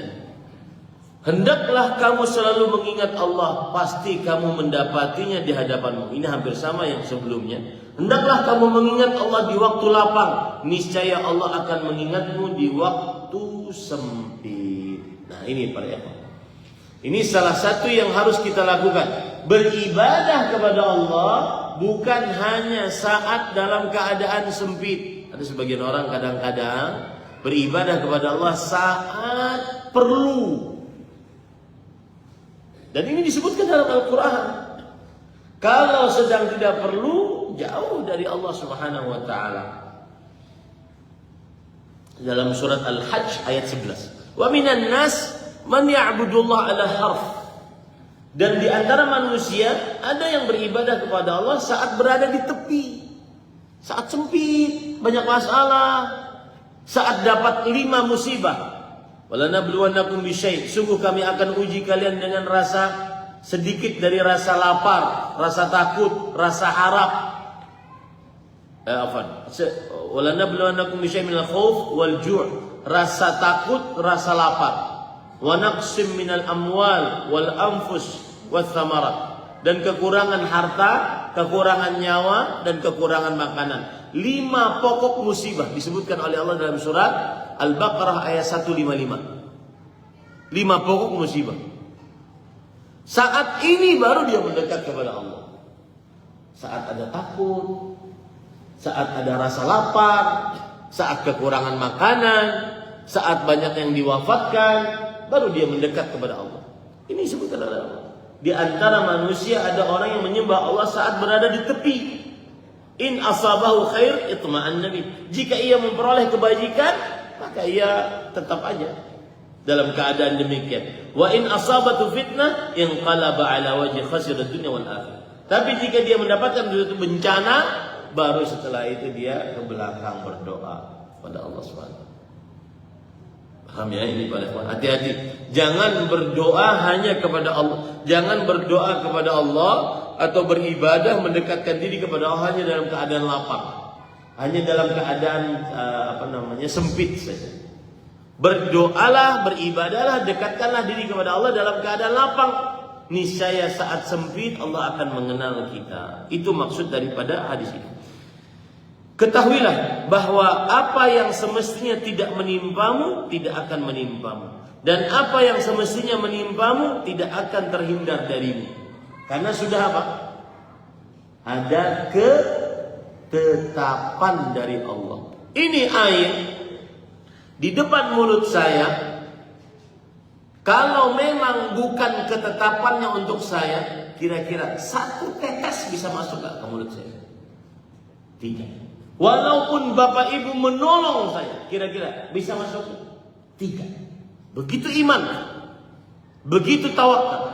Hendaklah kamu selalu mengingat Allah, pasti kamu mendapatinya di hadapanmu. Ini hampir sama yang sebelumnya. Hendaklah kamu mengingat Allah di waktu lapang, niscaya Allah akan mengingatmu di waktu sempit. Nah, ini para ikhwan. Ini salah satu yang harus kita lakukan. Beribadah kepada Allah bukan hanya saat dalam keadaan sempit. Ada sebagian orang kadang-kadang beribadah kepada Allah saat perlu. Dan ini disebutkan dalam Al-Quran. Kalau sedang tidak perlu, jauh dari Allah Subhanahu wa ta'ala. Dalam surat Al-Hajj ayat 11. Wa minan nas man ya'budullah ala harf. Dan di antara manusia ada yang beribadah kepada Allah saat berada di tepi. Saat sempit, banyak masalah. Saat dapat 5 musibah. Walanabluwannakum bisyai', sungguh kami akan uji kalian dengan rasa sedikit dari rasa lapar, rasa takut, rasa harap. Walanabluwannakum bisyai' minal khauf wal ju', rasa takut, rasa lapar. Wa naqsim minal amwal wal anfus wath thamarat, dan kekurangan harta, kekurangan nyawa, dan kekurangan makanan. 5 pokok musibah disebutkan oleh Allah dalam surat Al-Baqarah ayat 155. 5 pokok musibah. Saat ini baru dia mendekat kepada Allah. Saat ada takut, saat ada rasa lapar, saat kekurangan makanan, saat banyak yang diwafatkan, baru dia mendekat kepada Allah. Ini disebutkan oleh Allah. Di antara manusia ada orang yang menyembah Allah saat berada di tepi. In asabahu khair itma'anna bih. Jika ia memperoleh kebajikan, maka ia tetap aja dalam keadaan demikian. Wa in asabatu fitnah inqalaba ala wajhi khasira dunya wal akhirah. Tapi jika dia mendapatkan suatu bencana, baru setelah itu dia ke belakang berdoa pada Allah Subhanahu. Paham ya ini pada ikhwan? Hati-hati. Jangan berdoa hanya kepada Allah. Jangan berdoa kepada Allah atau beribadah mendekatkan diri kepada Allah hanya dalam keadaan lapar. Hanya dalam keadaan sempit saja. Berdoalah, beribadahlah, dekatkanlah diri kepada Allah dalam keadaan lapang. Niscaya saat sempit Allah akan mengenal kita. Itu maksud daripada hadis ini. Ketahuilah bahwa apa yang semestinya tidak menimpamu tidak akan menimpamu, dan apa yang semestinya menimpamu tidak akan terhindar darimu. Karena sudah apa? Ada ketetapan dari Allah. Ini air di depan mulut saya. Kalau memang bukan ketetapannya untuk saya, kira-kira 1 tetes bisa masuk gak ke mulut saya? Tidak. Walaupun bapak ibu menolong saya, kira-kira bisa masuk? Tidak. Begitu iman, begitu tawakal.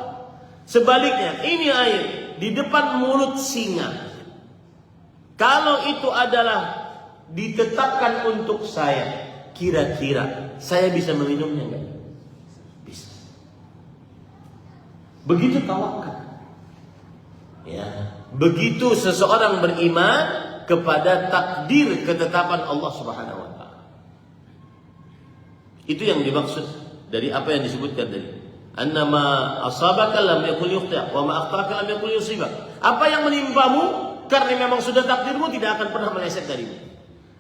Sebaliknya, ini air di depan mulut singa. Kalau itu adalah ditetapkan untuk saya, kira-kira saya bisa meminumnya enggak? Bisa. Begitu tawakal. Ya, begitu seseorang beriman kepada takdir ketetapan Allah Subhanahu wa taala. Itu yang dimaksud dari apa yang disebutkan tadi. Annama asabaka lam yakul yukhta wa ma akhtaka lam yakul yusibak. Apa yang menimpamu karena memang sudah takdirmu tidak akan pernah meleset darimu.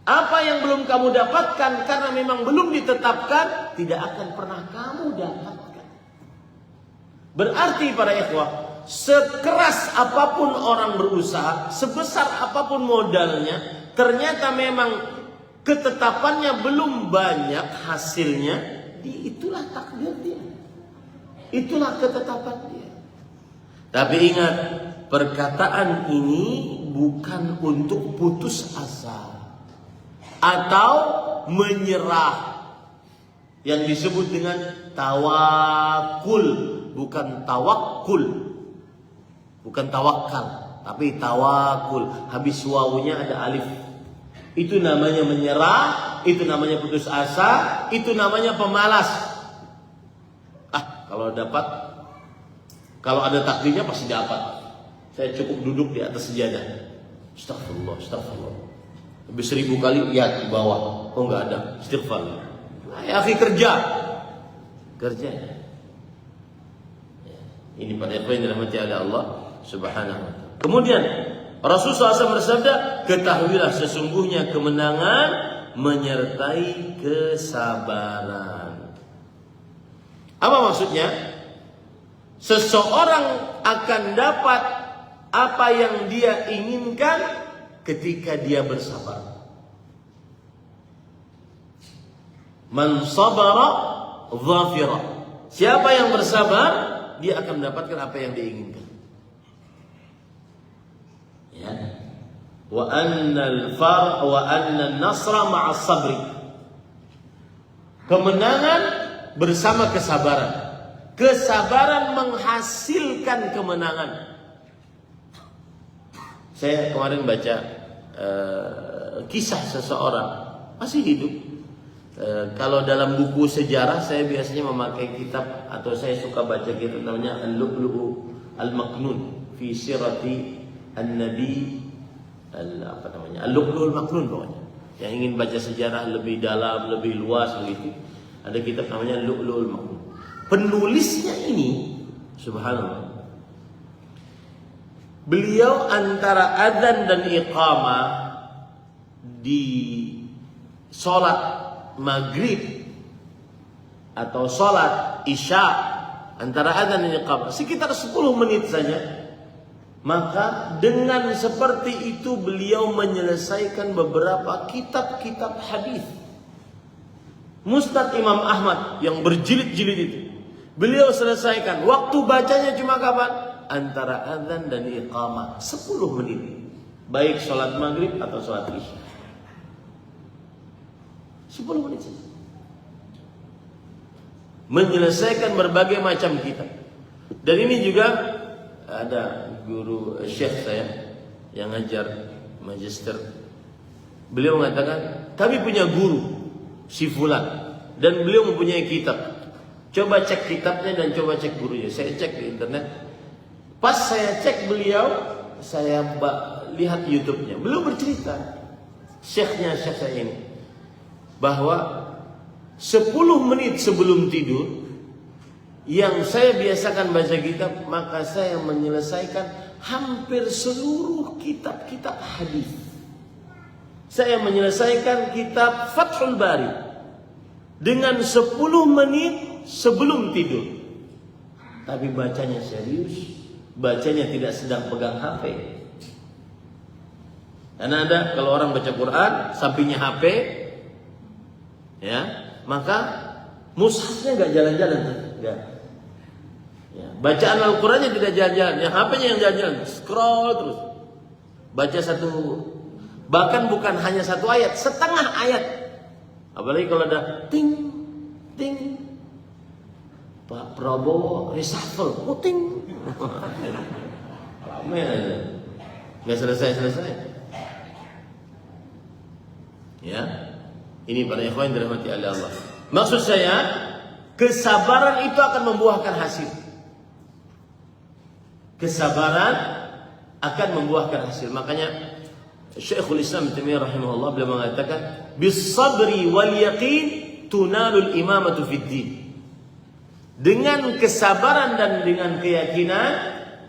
Apa yang belum kamu dapatkan karena memang belum ditetapkan tidak akan pernah kamu dapatkan. Berarti para ikhwah, sekeras apapun orang berusaha, sebesar apapun modalnya, ternyata memang ketetapannya belum banyak hasilnya, itulah takdir dia. Itulah ketetapan dia. Tapi ingat, perkataan ini bukan untuk putus asa atau menyerah, yang disebut dengan tawakul, bukan tawakul. Bukan tawakal, tapi tawakul. Habis wawunya ada alif. Itu namanya menyerah, itu namanya putus asa, itu namanya pemalas. Kalau ada takdirnya pasti dapat. Saya cukup duduk di atas sejadah. Astagfirullah, astagfirullah. Habis 1000 kali lihat di bawah. Oh enggak ada, istighfar. Ya akhi, kerja. Ini pada ikhwan yang dirahmati oleh Allah Subhanahu wa taala. Kemudian Rasulullah SAW bersabda, ketahuilah sesungguhnya kemenangan menyertai kesabaran. Apa maksudnya? Seseorang akan dapat apa yang dia inginkan ketika dia bersabar. Man sabara dhafira. Siapa yang bersabar, dia akan mendapatkan apa yang dia inginkan. Ya. Wa annal far wa annal nasra ma'as sabri. Kemenangan bersama kesabaran. Kesabaran menghasilkan kemenangan. Saya kemarin baca kisah seseorang masih hidup. Kalau dalam buku sejarah saya biasanya memakai kitab atau saya suka baca kitab namanya Al-Lu'lu'u Al-Maknun fi sirati An-Nabi Al-Lu'lu'ul Maknun pokoknya. Yang ingin baca sejarah lebih dalam, lebih luas begitu, ada kitab namanya Al-Lu'lu'ul Maknun. Penulisnya ini subhanallah, beliau antara adzan dan iqamah di sholat maghrib atau sholat isya, antara adzan dan iqamah sekitar 10 menit saja. Maka dengan seperti itu beliau menyelesaikan beberapa kitab-kitab hadis. Musnad Imam Ahmad yang berjilid-jilid itu beliau selesaikan. Waktu bacanya cuma kapan? Antara adzan dan iqamah 10 menit. Baik sholat maghrib atau sholat isya, 10 menit saja menyelesaikan berbagai macam kitab. Dan ini juga ada guru syekh saya yang ngajar magister. Beliau mengatakan, kami punya guru si fulan dan beliau mempunyai kitab. Coba cek kitabnya dan coba cek gurunya. Saya cek di internet. Pas saya cek beliau, saya lihat YouTube-nya. Beliau bercerita, syekh saya ini, bahwa 10 menit sebelum tidur yang saya biasakan baca kitab, maka saya menyelesaikan hampir seluruh kitab-kitab hadis. Saya menyelesaikan kitab Fathul Bari dengan 10 menit sebelum tidur. Tapi bacanya serius, bacanya tidak sedang pegang HP. Karena ada kalau orang baca Quran sampingnya HP, ya, maka mushafnya nggak jalan-jalan, nggak. Ya, bacaan Al-Qurannya tidak jalan-jalan, yang HP-nya yang jalan-jalan, scroll terus, baca satu, bahkan bukan hanya satu ayat, setengah ayat. Apalagi kalau ada ting, ting, Pak Prabowo reshuffle, ting, lama aja, nggak selesai. Ya, ini para ikhwan yang dirahmati oleh Allah. Maksud saya, kesabaran itu akan membuahkan hasil. Kesabaran akan membuahkan hasil. Makanya Syekhul Islam Ibnu Taimiyah rahimahullah beliau mengatakan, bis-sabri wal yaqin tunalul imamatu fid din. Dengan kesabaran dan dengan keyakinan,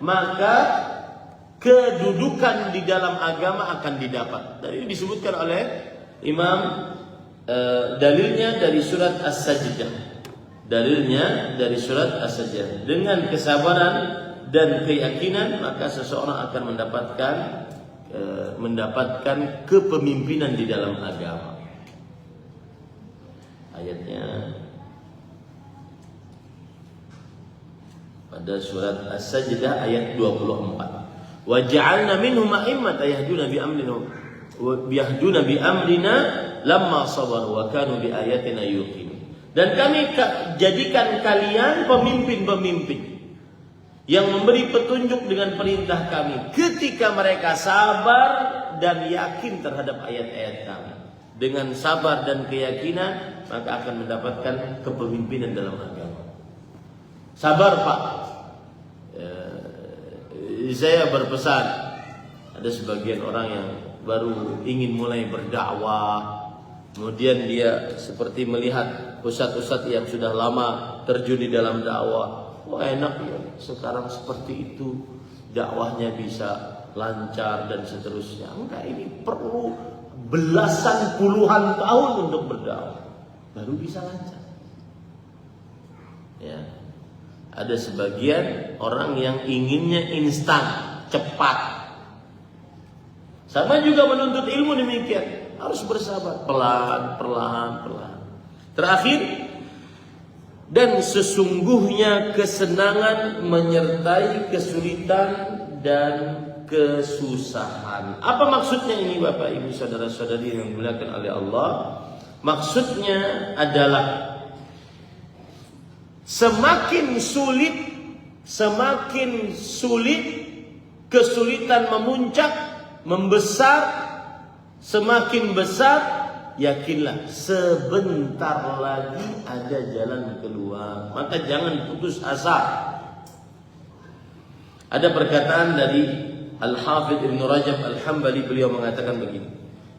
maka kedudukan di dalam agama akan didapat. Dan ini disebutkan oleh Imam, dalilnya dari surat As-Sajdah. Dalilnya dari surat As-Sajdah. Dengan kesabaran dan keyakinan, maka seseorang akan mendapatkan kepemimpinan di dalam agama. Ayatnya pada surat As-Sajdah ayat 24. Wa ja'alna minhum a'immatan yahduna bi amrina lamma sabaru wa kanu bi ayatina yuqinun. Dan kami jadikan kalian pemimpin-pemimpin yang memberi petunjuk dengan perintah kami ketika mereka sabar dan yakin terhadap ayat-ayat kami. Dengan sabar dan keyakinan, maka akan mendapatkan kepemimpinan dalam agama. Sabar, Pak. Saya berpesan, ada sebagian orang yang baru ingin mulai berdakwah, kemudian dia seperti melihat ustadz-ustadz yang sudah lama terjun di dalam dakwah, enak ya sekarang seperti itu, dakwahnya bisa lancar dan seterusnya. Enggak, ini perlu belasan puluhan tahun untuk berdakwah baru bisa lancar. Ya. Ada sebagian orang yang inginnya instan, cepat. Sama juga menuntut ilmu demikian, harus bersabar, pelan, perlahan. Terakhir, dan sesungguhnya kesenangan menyertai kesulitan dan kesusahan. Apa maksudnya ini Bapak Ibu saudara-saudari yang dimuliakan oleh Allah? Maksudnya adalah semakin sulit kesulitan memuncak, membesar, semakin besar, yakinlah sebentar lagi ada jalan keluar. Maka jangan putus asa. Ada perkataan dari Al-Hafidh Ibn Rajab Al-Hambali, beliau mengatakan begini: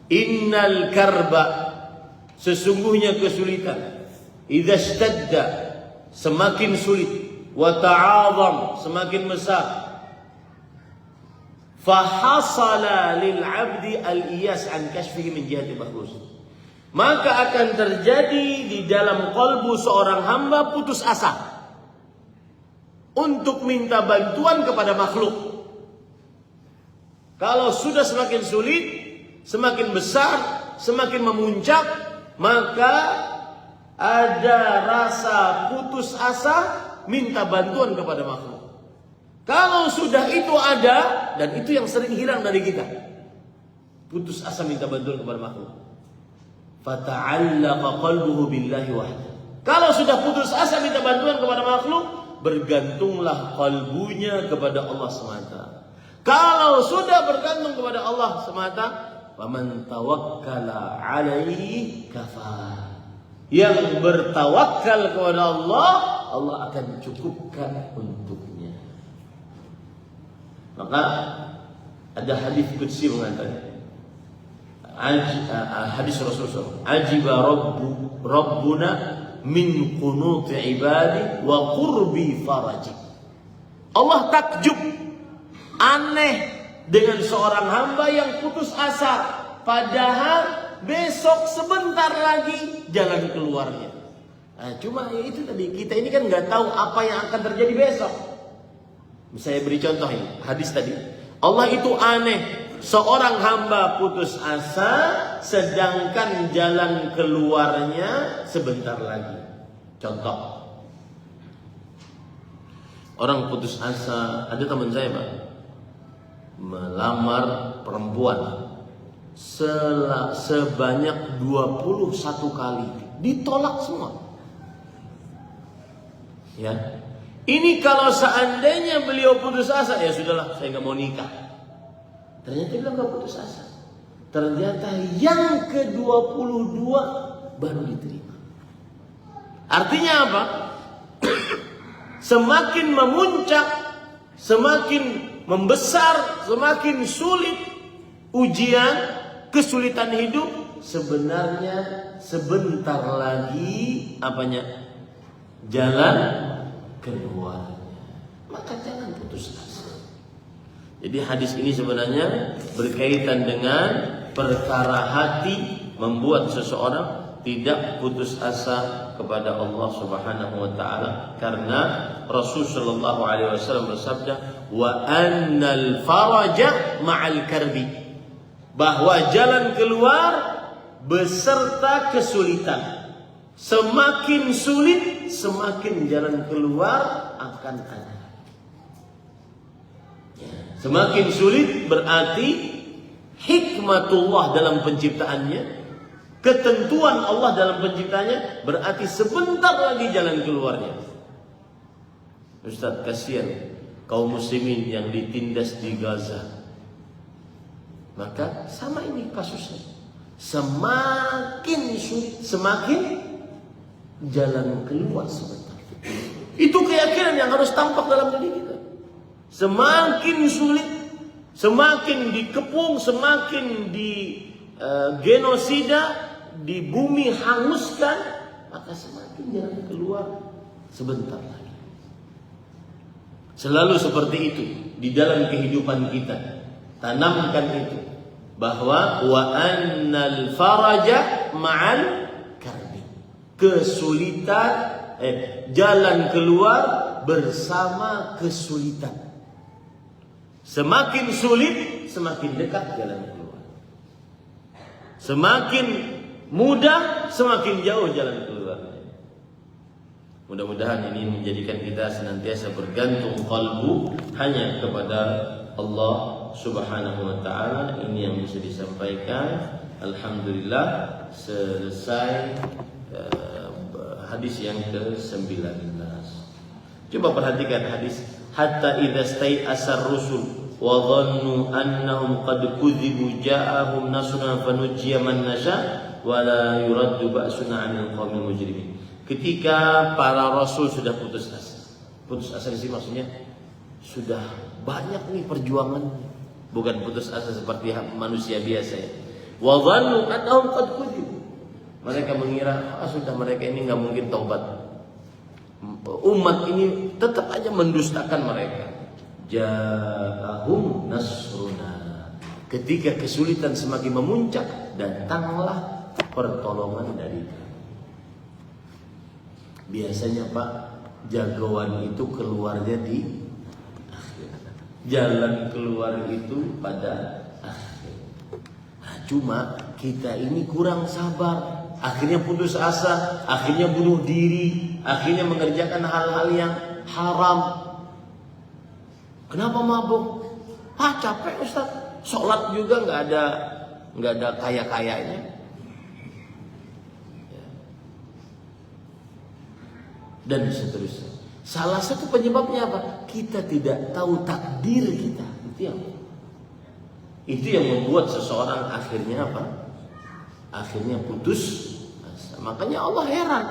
Innal karba, sesungguhnya kesulitan, idza ishtadda, semakin sulit, wa ta'azam, semakin besar, fahasala lil 'abdi al-iyas an kashfihi min jihati makhlus, maka akan terjadi di dalam kalbu seorang hamba putus asa untuk minta bantuan kepada makhluk. Kalau sudah semakin sulit, semakin besar, semakin memuncak, maka ada rasa putus asa minta bantuan kepada makhluk. Kalau sudah itu ada, dan itu yang sering hilang dari kita, putus asa minta bantuan kepada makhluk. Fata'allaqa qalbuhu billahi wahda. Kalau sudah putus asa minta bantuan kepada makhluk, bergantunglah kalbunya kepada Allah semata. Kalau sudah bergantung kepada Allah semata, faman tawakkala 'alaihi kafah. Yang bertawakal kepada Allah, Allah akan cukupkan untuknya. Maka ada hadis qudsi mengatakan, hadis Rasulullah, ajiba rabbuna min qunuti ibadi wa qurbi faraji. Allah takjub, aneh dengan seorang hamba yang putus asa, padahal besok sebentar lagi jalan keluarnya. Nah, cuma itu tadi, kita ini kan nggak tahu apa yang akan terjadi besok. Saya beri contoh ini, hadis tadi. Allah itu aneh, seorang hamba putus asa, sedangkan jalan keluarnya sebentar lagi. Contoh, orang putus asa, ada teman saya Pak, melamar perempuan sebanyak 21 kali, ditolak semua. Ya, ini kalau seandainya beliau putus asa, ya sudahlah, saya nggak mau nikah. Ternyata beliau nggak putus asa. Ternyata yang ke-22 baru diterima. Artinya apa? Semakin memuncak, semakin membesar, semakin sulit ujian, kesulitan hidup, sebenarnya sebentar lagi apanya? Jalan keluarnya. Maka jangan putus asa. Jadi hadis ini sebenarnya berkaitan dengan perkara hati, membuat seseorang tidak putus asa kepada Allah Subhanahu wa taala, karena Rasul sallallahu alaihi wasallam bersabda, wa annal faraja ma'al karbi, bahwa jalan keluar beserta kesulitan. Semakin sulit, semakin jalan keluar akan ada. Semakin sulit berarti hikmatullah dalam penciptaannya, ketentuan Allah dalam penciptanya, berarti sebentar lagi jalan keluarnya. Ustaz, kasihan kaum muslimin yang ditindas di Gaza. Maka sama ini kasusnya. Semakin sulit, semakin jalan keluar sebentar. Itu keyakinan yang harus tampak dalam diri kita. Semakin sulit, semakin dikepung, semakin di genosida, di bumi hanguskan, maka semakin jalan keluar sebentar lagi. Selalu seperti itu di dalam kehidupan kita. Tanamkan itu bahwa wa annal faraja ma'al karbi. Kesulitan jalan keluar bersama kesulitan. Semakin sulit, semakin dekat jalan keluar. Semakin mudah, semakin jauh jalan keluar. Mudah-mudahan ini menjadikan kita senantiasa bergantung qalbu hanya kepada Allah Subhanahu wa taala. Ini yang bisa disampaikan. Alhamdulillah selesai hadis yang ke-19. Coba perhatikan hadis, hatta idza stai'asar rusul wa dhannu annahum qad kudzibu ja'ahum nasruna fanujjiya man nasha wa la yuraddu ba'suna 'anil qaumil mujrimin. Ketika para rasul sudah putus asa. Putus asa di sini maksudnya sudah banyak nih perjuangan, bukan putus asa seperti manusia biasa ya. Wa dhannu annahum qad kudzibu. Mereka mengira sudah mereka ini enggak mungkin taubat. Umat ini tetap aja mendustakan mereka. Ja'ahum nasruna. Ketika kesulitan semakin memuncak, datanglah pertolongan dari kami. Biasanya Pak, jagoan itu keluarnya di akhir. Jalan keluar itu pada akhir. Nah, cuma kita ini kurang sabar. Akhirnya putus asa, akhirnya bunuh diri, akhirnya mengerjakan hal-hal yang haram. Kenapa mabuk? Capek Ustaz. Sholat juga nggak ada kaya-kayanya. Dan seterusnya. Salah satu penyebabnya apa? Kita tidak tahu takdir kita. Itu yang membuat seseorang akhirnya apa? Akhirnya putus asa. Makanya Allah heran.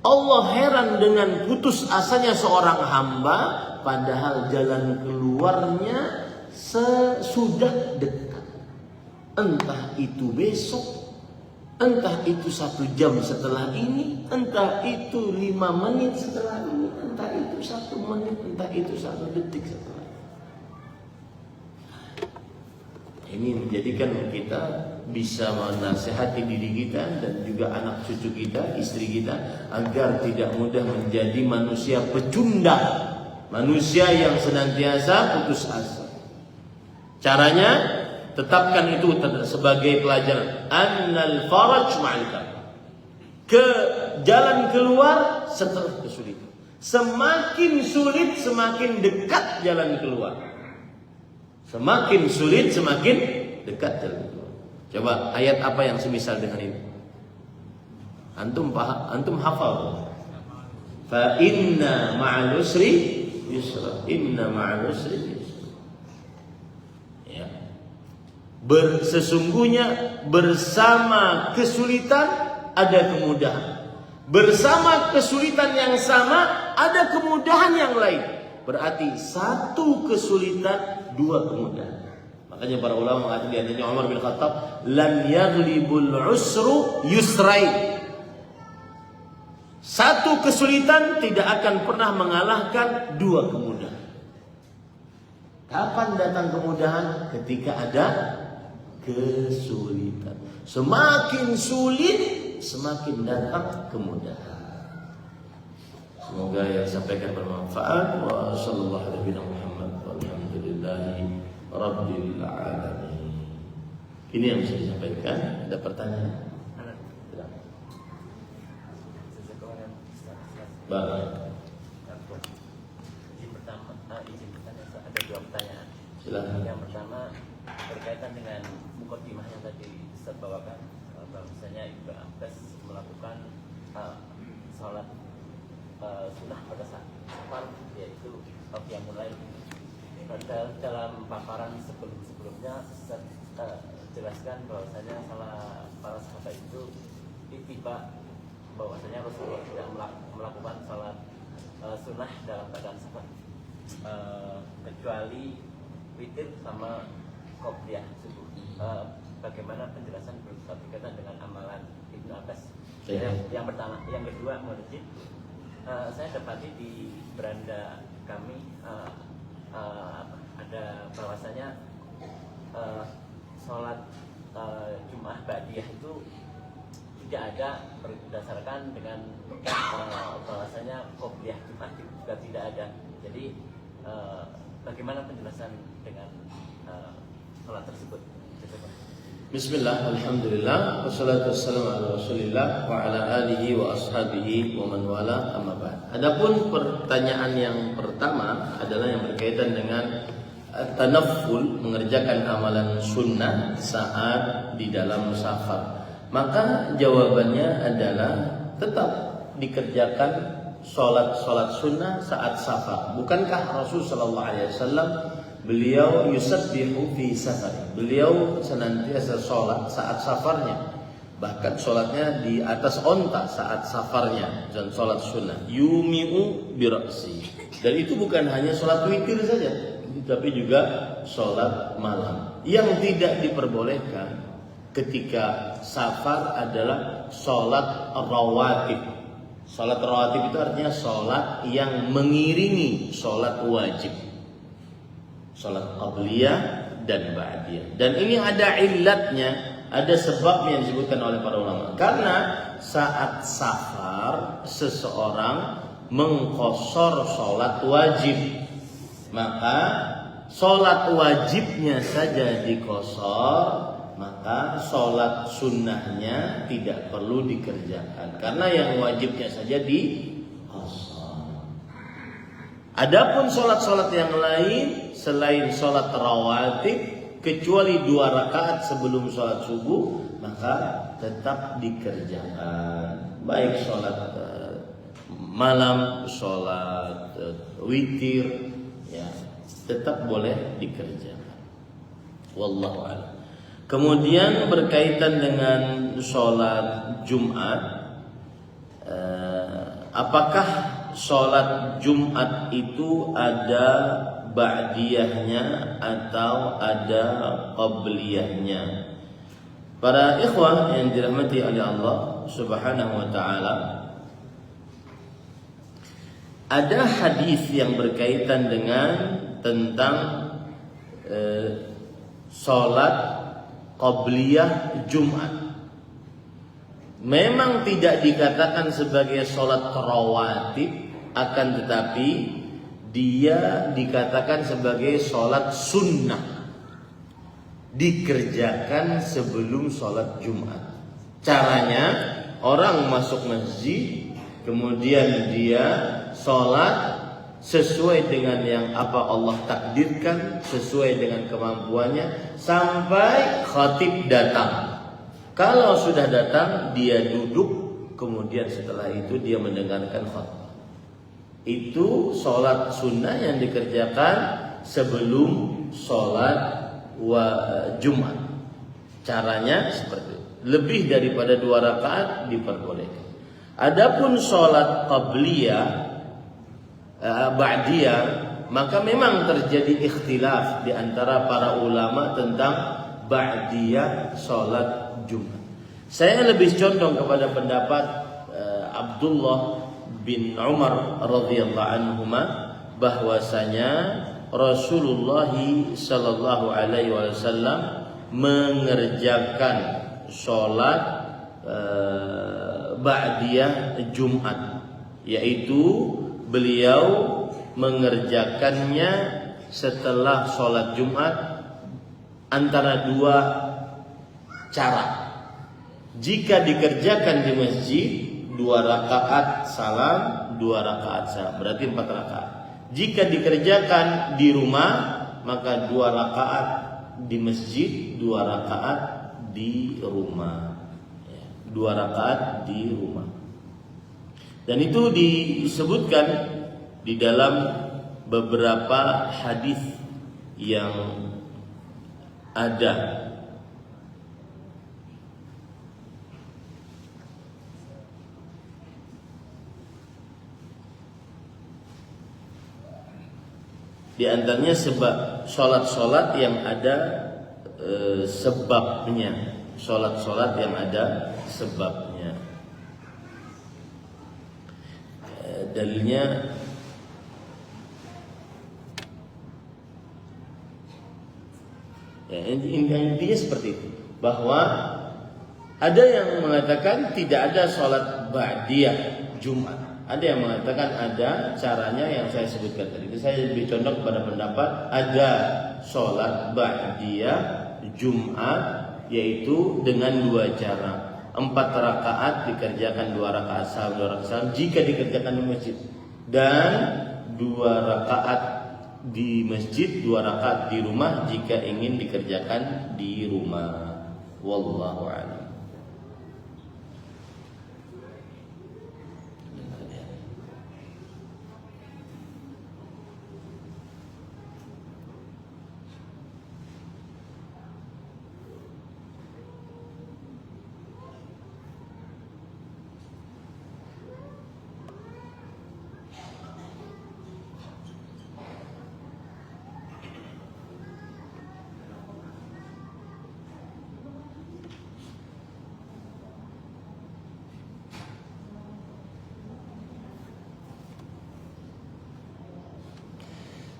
Allah heran dengan putus asanya seorang hamba, padahal jalan keluarnya sesudah dekat. Entah itu besok, entah itu 1 jam setelah ini, entah itu 5 menit setelah ini, entah itu 1 menit, entah itu 1 detik setelah ini. Ini menjadikan kita bisa menasihati diri kita dan juga anak cucu kita, istri kita, agar tidak mudah menjadi manusia pecundang, manusia yang senantiasa putus asa. Caranya, tetapkan itu sebagai pelajaran. Annal faraj ma'al karb. Ke jalan keluar setelah kesulitan. Semakin sulit, semakin dekat jalan keluar. Semakin sulit, semakin dekat jalan keluar. Coba ayat apa yang semisal dengan ini? Antum hafal? Fa inna ma'al usri yusra. Inna ma'al usri yusra. Sesungguhnya bersama kesulitan ada kemudahan. Bersama kesulitan yang sama ada kemudahan yang lain. Berarti 1 kesulitan 2 kemudahan. Makanya para ulama mengatakan di antaranya Umar bin Khattab, lan yaghlibul usru yusrain. 1 kesulitan tidak akan pernah mengalahkan 2 kemudahan. Kapan datang kemudahan? Ketika ada kesulitan. Semakin sulit, semakin datang kemudahan. Semoga yang disampaikan bermanfaat. Wa sallallahu alaihi Muhammad walhamdulillahi rabbil alamin. Ini yang bisa disampaikan. Ada pertanyaan? Baik. Izin bertanya, ada 2 pertanyaan. Silakan. Yang pertama berkaitan dengan mukadimah yang tadi Ustaz bawakan, bahwasanya Ibnu Abbas melakukan salat sunnah pada saat safar, yaitu qiyamul lail. Dalam paparan sebelumnya Ustaz jelaskan bahwasanya salah para sahabat itu tiba bahwasanya Rasulullah tidak melakukan salat sunnah dalam keadaan safar, kecuali witir sama qobliyah subuh. Bagaimana penjelasan berkaitan dengan amalan Ibnu Abbas? Yang pertama, yang kedua, saya dapati di beranda kami ada bahwasanya sholat Jumat Ba'diyah itu tidak ada berdasarkan dengan bahwasanya qobliyah Jumat juga tidak ada. Jadi bagaimana penjelasan dengan sholat tersebut? Bismillah, alhamdulillah, wassalatu wassalamu ala rasulillah wa ala alihi wa ashabihi wa man wala, amma ba'd. Adapun pertanyaan yang pertama adalah yang berkaitan dengan tanafful, mengerjakan amalan sunnah saat di dalam safar. Maka jawabannya adalah tetap dikerjakan sholat sunnah saat safar. Bukankah Rasul sallallahu alaihi wasallam beliau yusabbihu fi safar. Beliau senantiasa sholat saat safarnya. Bahkan sholatnya di atas onta saat safarnya, dan sholat sunnah. Yumi'u bira'si. Dan itu bukan hanya sholat witir saja, tapi juga sholat malam. Yang tidak diperbolehkan ketika safar adalah sholat rawatib. Sholat rawatib itu artinya sholat yang mengiringi sholat wajib. Sholat qabliyah dan ba'diyah. Dan ini ada illatnya, ada sebabnya yang disebutkan oleh para ulama. Karena saat safar seseorang mengqashar sholat wajib, maka sholat wajibnya saja diqashar, maka sholat sunnahnya tidak perlu dikerjakan karena yang wajibnya saja diqashar. Adapun sholat-sholat yang lain selain sholat rawatib, kecuali 2 rakaat sebelum sholat subuh, maka tetap dikerjakan. Baik sholat malam, sholat witir, ya, tetap boleh dikerjakan. Wallahu a'lam. Kemudian berkaitan dengan sholat Jumat, apakah sholat Jumat itu ada ba'diyahnya atau ada qabliyahnya? Para ikhwah yang dirahmati oleh Allah Subhanahu wa taala, ada hadis yang berkaitan dengan tentang sholat qabliyah Jumat. Memang tidak dikatakan sebagai sholat rawatib, akan tetapi dia dikatakan sebagai sholat sunnah, dikerjakan sebelum sholat Jumat. Caranya, orang masuk masjid, kemudian dia sholat sesuai dengan yang apa Allah takdirkan, sesuai dengan kemampuannya, sampai khatib datang. Kalau sudah datang, dia duduk, kemudian setelah itu dia mendengarkan khutbah. Itu sholat sunnah yang dikerjakan sebelum sholat Jumat. Caranya seperti itu. Lebih daripada 2 rakaat diperbolehkan. Adapun sholat qabliyah, ba'diyah, maka memang terjadi ikhtilaf di antara para ulama tentang ba'diyah sholat Jumat. Saya lebih condong kepada pendapat Abdullah bin Umar radhiyallahu anhuma, bahwasanya Rasulullah sallallahu alaihi wasallam mengerjakan sholat ba'diyah Jumat, yaitu beliau mengerjakannya setelah sholat Jumat antara 2 cara. Jika dikerjakan di masjid, 2 rakaat salam, 2 rakaat salam, berarti 4 rakaat. Jika dikerjakan di rumah, maka 2 rakaat di masjid, 2 rakaat di rumah. 2 rakaat di rumah. Dan itu disebutkan di dalam beberapa hadis yang ada. Di antaranya sebab sholat-sholat yang ada sebabnya, sholat-sholat yang ada sebabnya. Dalilnya Ya, intinya seperti itu. Bahwa ada yang mengatakan tidak ada sholat ba'diyah Jumat. Ada yang mengatakan ada caranya yang saya sebutkan tadi. Saya lebih condong kepada pendapat ada sholat ba'diyah Jumat, yaitu dengan 2 cara. 4 rakaat dikerjakan 2 rakaat salam 2 rakaat salam jika dikerjakan di masjid, dan 2 rakaat di masjid, 2 rakaat di rumah jika ingin dikerjakan di rumah. Wallahu a'lam.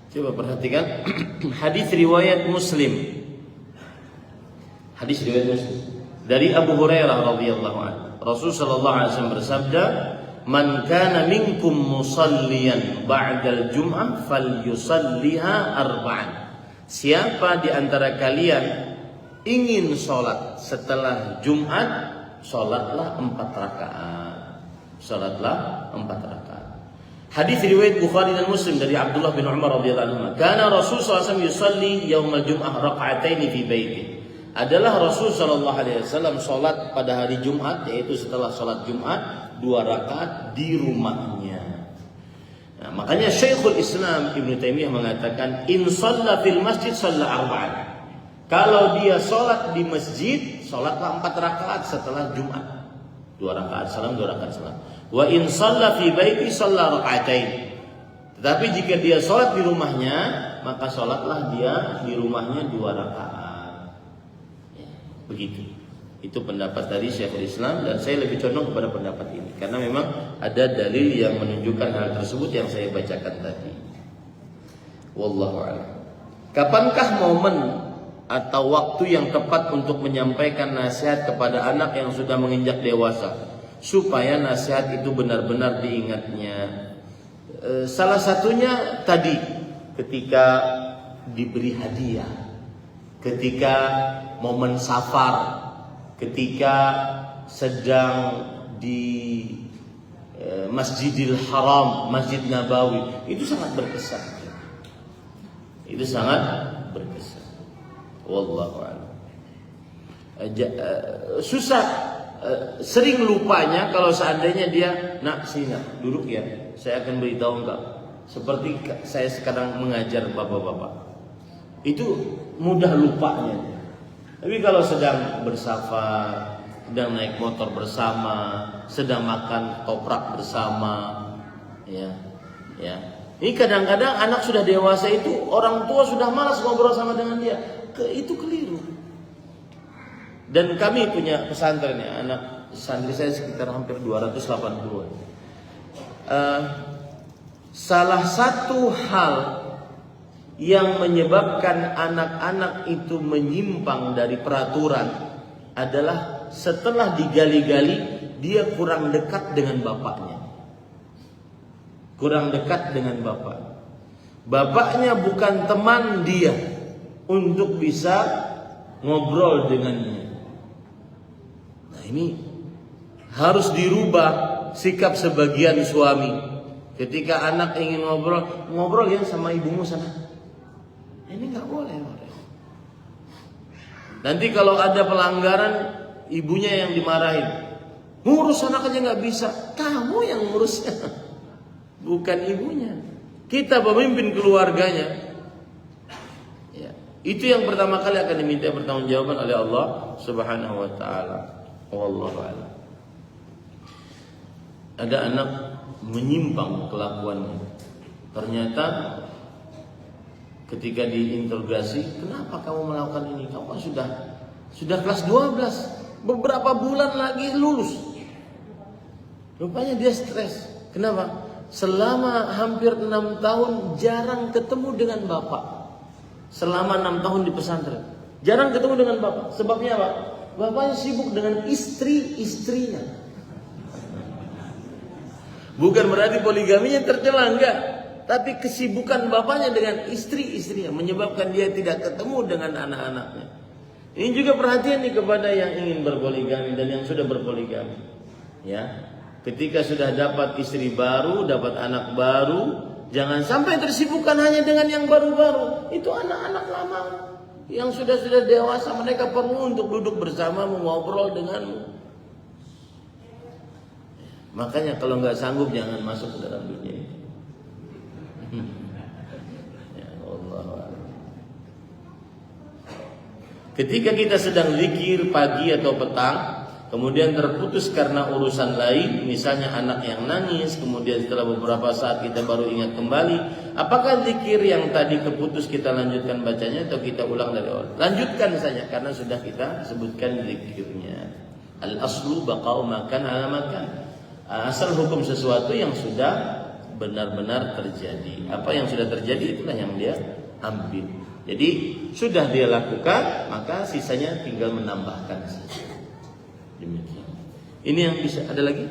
Coba perhatikan hadis riwayat Muslim. Hadis riwayat Muslim dari Abu Hurairah radhiyallahu anhu. Rasul sallallahu alaihi wasallam bersabda, "Man kana minkum musalliyan ba'dal jum'ah falyusalliha arba'an." Siapa di antara kalian ingin sholat setelah Jumat, sholatlah 4 rakaat. Sholatlah 4 rakaat. Hadis riwayat Bukhari dan Muslim dari Abdullah bin Umar radhiyallahu anhu. Kana Rasul sallallahu alaihi wasallam yusalli yaumal jum'ah raka'ataini fi baiti. Adalah Rasul sallallahu alaihi wasallam salat pada hari Jumat, yaitu setelah salat Jumat 2 rakaat di rumahnya. Nah, makanya Syekhul Islam Ibnu Taimiyah mengatakan in shalla fil masjid shalla arba'an. Kalau dia salat di masjid, salatlah 4 rakaat setelah Jumat. 2 rakaat salam, 2 rakaat salam. Wa in shalla fi baiti shalla raka'atain. Tetapi jika dia sholat di rumahnya, maka sholatlah dia di rumahnya 2 rakaat. Ya, begitu. Itu pendapat dari Syekhul Islam, dan saya lebih condong kepada pendapat ini karena memang ada dalil yang menunjukkan hal tersebut yang saya bacakan tadi. Wallahu a'lam. Kapankah momen atau waktu yang tepat untuk menyampaikan nasihat kepada anak yang sudah menginjak dewasa supaya nasihat itu benar-benar diingatnya? Salah satunya tadi ketika diberi hadiah, ketika momen safar, ketika sedang di Masjidil Haram, Masjid Nabawi, itu sangat berkesan. Itu sangat berkesan. Wallahu a'lam. Susah, sering lupanya kalau seandainya dia nak sini duduk ya, saya akan beritahu enggak. Seperti saya sekarang mengajar bapak-bapak, itu mudah lupanya. Tapi kalau sedang bersafar, sedang naik motor bersama, sedang makan toprak bersama, ya. Ini kadang-kadang anak sudah dewasa itu orang tua sudah malas ngobrol sama dengan dia. Itu keliru. Dan kami punya pesantren ya, anak santri saya sekitar hampir 280-an. Salah satu hal yang menyebabkan anak-anak itu menyimpang dari peraturan adalah setelah digali-gali dia kurang dekat dengan bapaknya. Kurang dekat dengan bapak. Bapaknya bukan teman dia untuk bisa ngobrol dengannya. Nah, ini harus dirubah sikap sebagian suami. Ketika anak ingin ngobrol ya sama ibumu sana. Ini nggak boleh. Nanti kalau ada pelanggaran, ibunya yang dimarahin. Ngurus anak aja nggak bisa, kamu yang ngurusnya, bukan ibunya. Kita pemimpin keluarganya. Ya, itu yang pertama kali akan diminta pertanggungjawaban oleh Allah Subhanahu Wa Taala. Wallahu a'lam. Ada anak menyimpang kelakuannya. Ternyata ketika diinterogasi, kenapa kamu melakukan ini? Kamu kan sudah kelas 12, beberapa bulan lagi lulus. Rupanya dia stres. Kenapa? Selama hampir 6 tahun jarang ketemu dengan bapak. Selama 6 tahun di pesantren Jarang ketemu dengan bapak. Sebabnya apa? Bapaknya sibuk dengan istri-istrinya. Bukan berarti poligaminya tercela, enggak. Tapi kesibukan bapaknya dengan istri-istrinya menyebabkan dia tidak ketemu dengan anak-anaknya. Ini juga perhatian nih kepada yang ingin berpoligami dan yang sudah berpoligami. Ya, ketika sudah dapat istri baru, dapat anak baru, jangan sampai tersibukkan hanya dengan yang baru-baru. Itu anak-anak lama yang sudah dewasa, mereka perlu untuk duduk bersama mengobrol denganmu. Makanya kalau nggak sanggup jangan masuk ke dalam dunia ini. Ya Allah. Ketika kita sedang zikir pagi atau petang, kemudian terputus karena urusan lain, misalnya anak yang nangis, kemudian setelah beberapa saat kita baru ingat kembali, apakah zikir yang tadi keputus kita lanjutkan bacanya atau kita ulang dari awal? Lanjutkan saja karena sudah kita sebutkan zikirnya. Al-aslu baqa'u makan ala makan. Asal hukum sesuatu yang sudah benar-benar terjadi. Apa yang sudah terjadi itulah yang dia ambil. Jadi sudah dia lakukan, maka sisanya tinggal menambahkan saja. Demikian. Ini yang bisa. Ada lagi?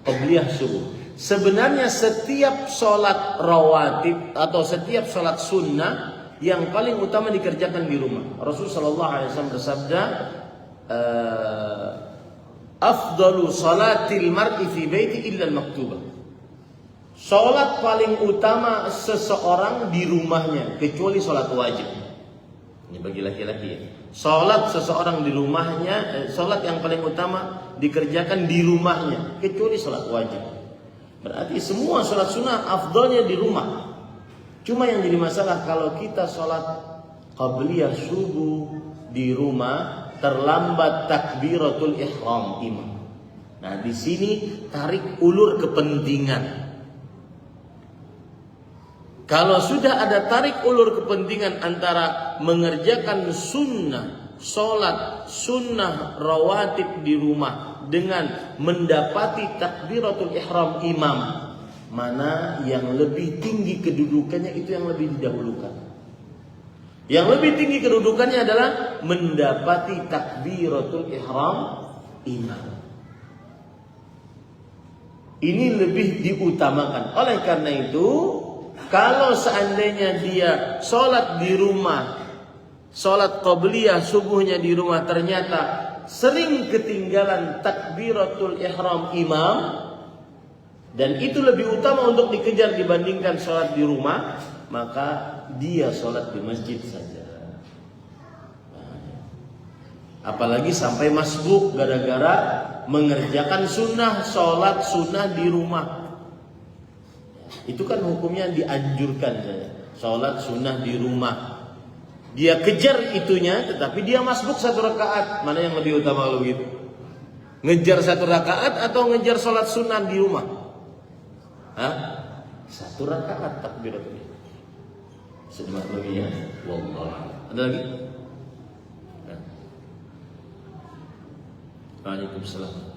Qabliyah subuh. Sebenarnya setiap sholat rawatib atau setiap sholat sunnah yang paling utama dikerjakan di rumah. Rasulullah SAW bersabda, afdalu salatil mar'i fi baiti illa al-maktubah. Salat paling utama seseorang di rumahnya kecuali salat wajib. Ini bagi laki-laki ya. Salat seseorang di rumahnya, salat yang paling utama dikerjakan di rumahnya kecuali salat wajib. Berarti semua salat sunnah afdalnya di rumah. Cuma yang jadi masalah kalau kita salat qabliyah subuh di rumah, terlambat takbiratul ihram imam. Nah, di sini tarik ulur kepentingan. Kalau sudah ada tarik ulur kepentingan antara mengerjakan sunnah, salat sunnah rawatib di rumah dengan mendapati takbiratul ihram imam, mana yang lebih tinggi kedudukannya itu yang lebih didahulukan. Yang lebih tinggi kedudukannya adalah mendapati takbiratul ihram imam. Ini lebih diutamakan. Oleh karena itu, kalau seandainya dia sholat di rumah, sholat qabliyah subuhnya di rumah, ternyata sering ketinggalan takbiratul ihram imam, dan itu lebih utama untuk dikejar dibandingkan sholat di rumah, maka dia sholat di masjid saja. Apalagi sampai masbuk gara-gara mengerjakan sunnah, sholat sunnah di rumah. Itu kan hukumnya dianjurkan saja. Sholat sunnah di rumah. Dia kejar itunya, tetapi dia masbuk 1 rakaat. Mana yang lebih utama kalau begitu? Ngejar 1 rakaat atau ngejar sholat sunnah di rumah? 1 rakaat takbiratul. Sedikit lebih ya. Wallah. Ada lagi? Waalaikumsalam.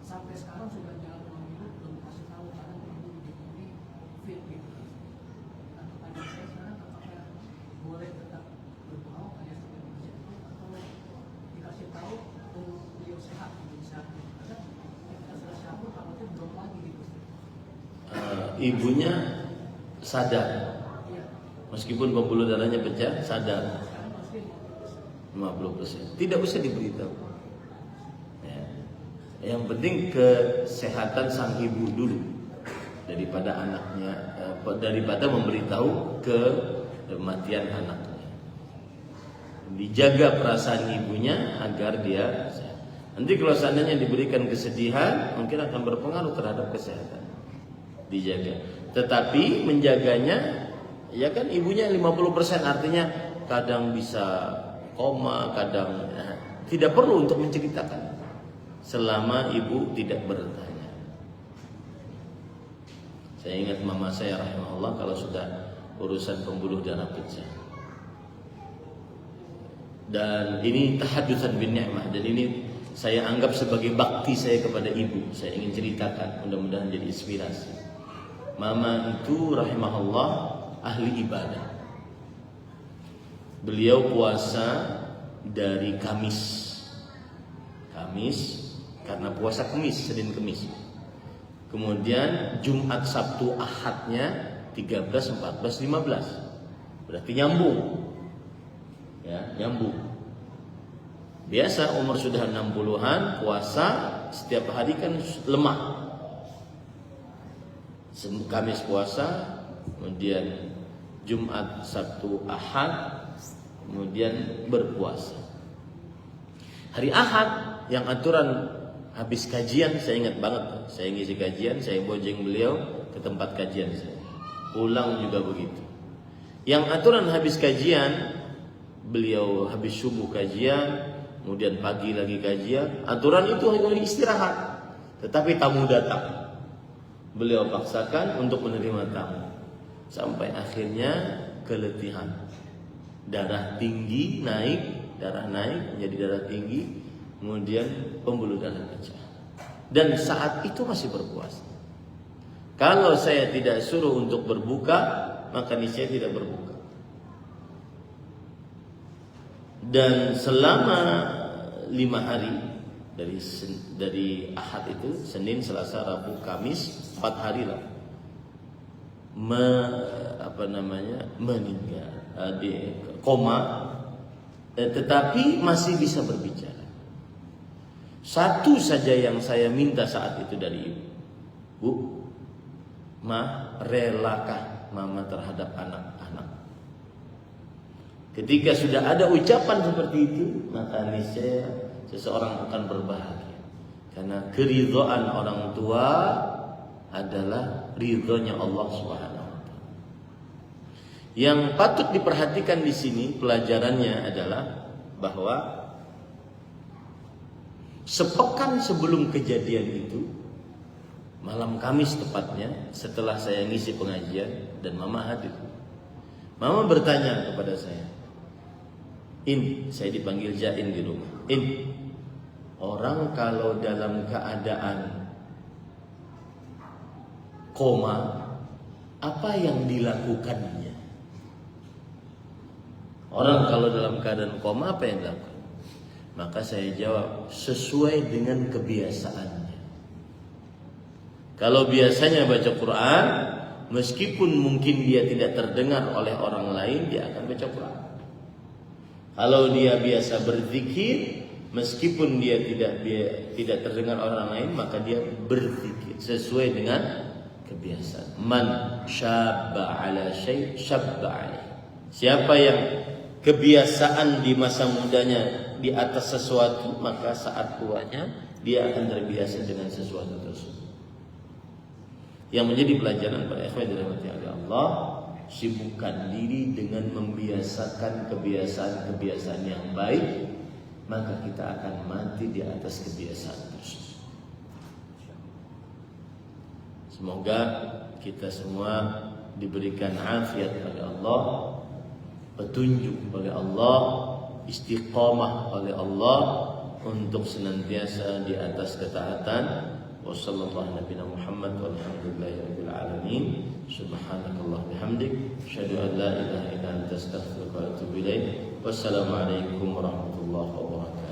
Sampai sekarang sudah jalan 2 minggu belum kasih tahu karena ibu ini fit gitu. Nah, kepada saya sekarang apakah boleh tetap berbohong alias tidak masjid atau dikasih tahu beliau sehat bisa karena kita sudah cabut takutnya belum lagi gitu. Ibunya sadar, meskipun pembuluh darahnya pecah, sadar 50%. Tidak usah diberitahu. Yang penting kesehatan sang ibu dulu daripada anaknya, daripada memberitahu kematian anaknya. Dijaga perasaan ibunya agar dia sehat. Nanti kalau seandainya diberikan kesedihan, mungkin akan berpengaruh terhadap kesehatan. Dijaga. Tetapi menjaganya, ya kan ibunya 50%, artinya kadang bisa koma, kadang tidak perlu untuk menceritakan. Selama ibu tidak bertanya. Saya ingat mama saya rahimahullah kalau sudah urusan pembuluh darah pecah. Dan ini tahadutsan bin ni'mah, dan ini saya anggap sebagai bakti saya kepada ibu. Saya ingin ceritakan, mudah-mudahan jadi inspirasi. Mama itu rahimahullah ahli ibadah. Beliau puasa dari Kamis karena puasa Kamis, Senin Kamis. Kemudian Jumat, Sabtu, Ahadnya 13, 14, 15. Berarti nyambung. Ya, nyambung. Biasa umur sudah 60-an, puasa setiap hari kan lemah. Kamis puasa, kemudian Jumat, Sabtu, Ahad, kemudian berpuasa. Hari Ahad yang aturan habis kajian, saya ingat banget, saya ngisi kajian, saya bojeng beliau ke tempat kajian saya. Pulang juga begitu. Yang aturan habis kajian, beliau habis subuh kajian, kemudian pagi lagi kajian. Aturan itu hanya istirahat. Tetapi tamu datang, beliau paksakan untuk menerima tamu. Sampai akhirnya keletihan. Darah tinggi naik, darah naik menjadi darah tinggi, kemudian pembuluh darah pecah. Dan saat itu masih berpuasa. Kalau saya tidak suruh untuk berbuka, maka niscaya tidak berbuka. Dan selama 5 hari dari Ahad itu, Senin, Selasa, Rabu, Kamis, 4 hari lah meninggal di koma, tetapi masih bisa berbicara. Satu saja yang saya minta saat itu dari ibu, Bu, relakah mama terhadap anak-anak? Ketika sudah ada ucapan seperti itu, maka niscaya seseorang akan berbahagia. Karena keridhaan orang tua adalah ridhonya Allah Subhanahu wa taala. Yang patut diperhatikan di sini pelajarannya adalah bahwa sepekan sebelum kejadian itu, malam Kamis tepatnya, setelah saya ngisi pengajian dan mama hadir, mama bertanya kepada saya, saya dipanggil Jain di rumah. Orang kalau dalam keadaan koma, apa yang dilakukannya? Orang kalau dalam keadaan koma, apa yang dilakukan? Maka saya jawab, sesuai dengan kebiasaannya. Kalau biasanya baca Quran, meskipun mungkin dia tidak terdengar oleh orang lain, dia akan baca Quran. Kalau dia biasa berzikir, meskipun dia tidak terdengar orang lain, maka dia berzikir sesuai dengan kebiasaan. Man syabba ala syai' syabba alaih. Siapa yang kebiasaan di masa mudanya di atas sesuatu, maka saat tuanya dia akan terbiasa dengan sesuatu tersebut. Yang menjadi pelajaran para ikhwan dirahmati Allah, sibukkan diri dengan membiasakan kebiasaan-kebiasaan yang baik, maka kita akan mati di atas kebiasaan tersebut. Semoga kita semua diberikan afiat oleh Allah, petunjuk oleh Allah, istiqamah oleh Allah untuk senantiasa di atas ketaatan. Wassallallahu nabiyana Muhammad walhamdulillahi rabbil alamin. Subhanakallah bihamdik, asyhadu an la ilaha illa anta astaghfiruka wa atubu ilaik. Wassalamualaikum warahmatullahi wabarakatuh.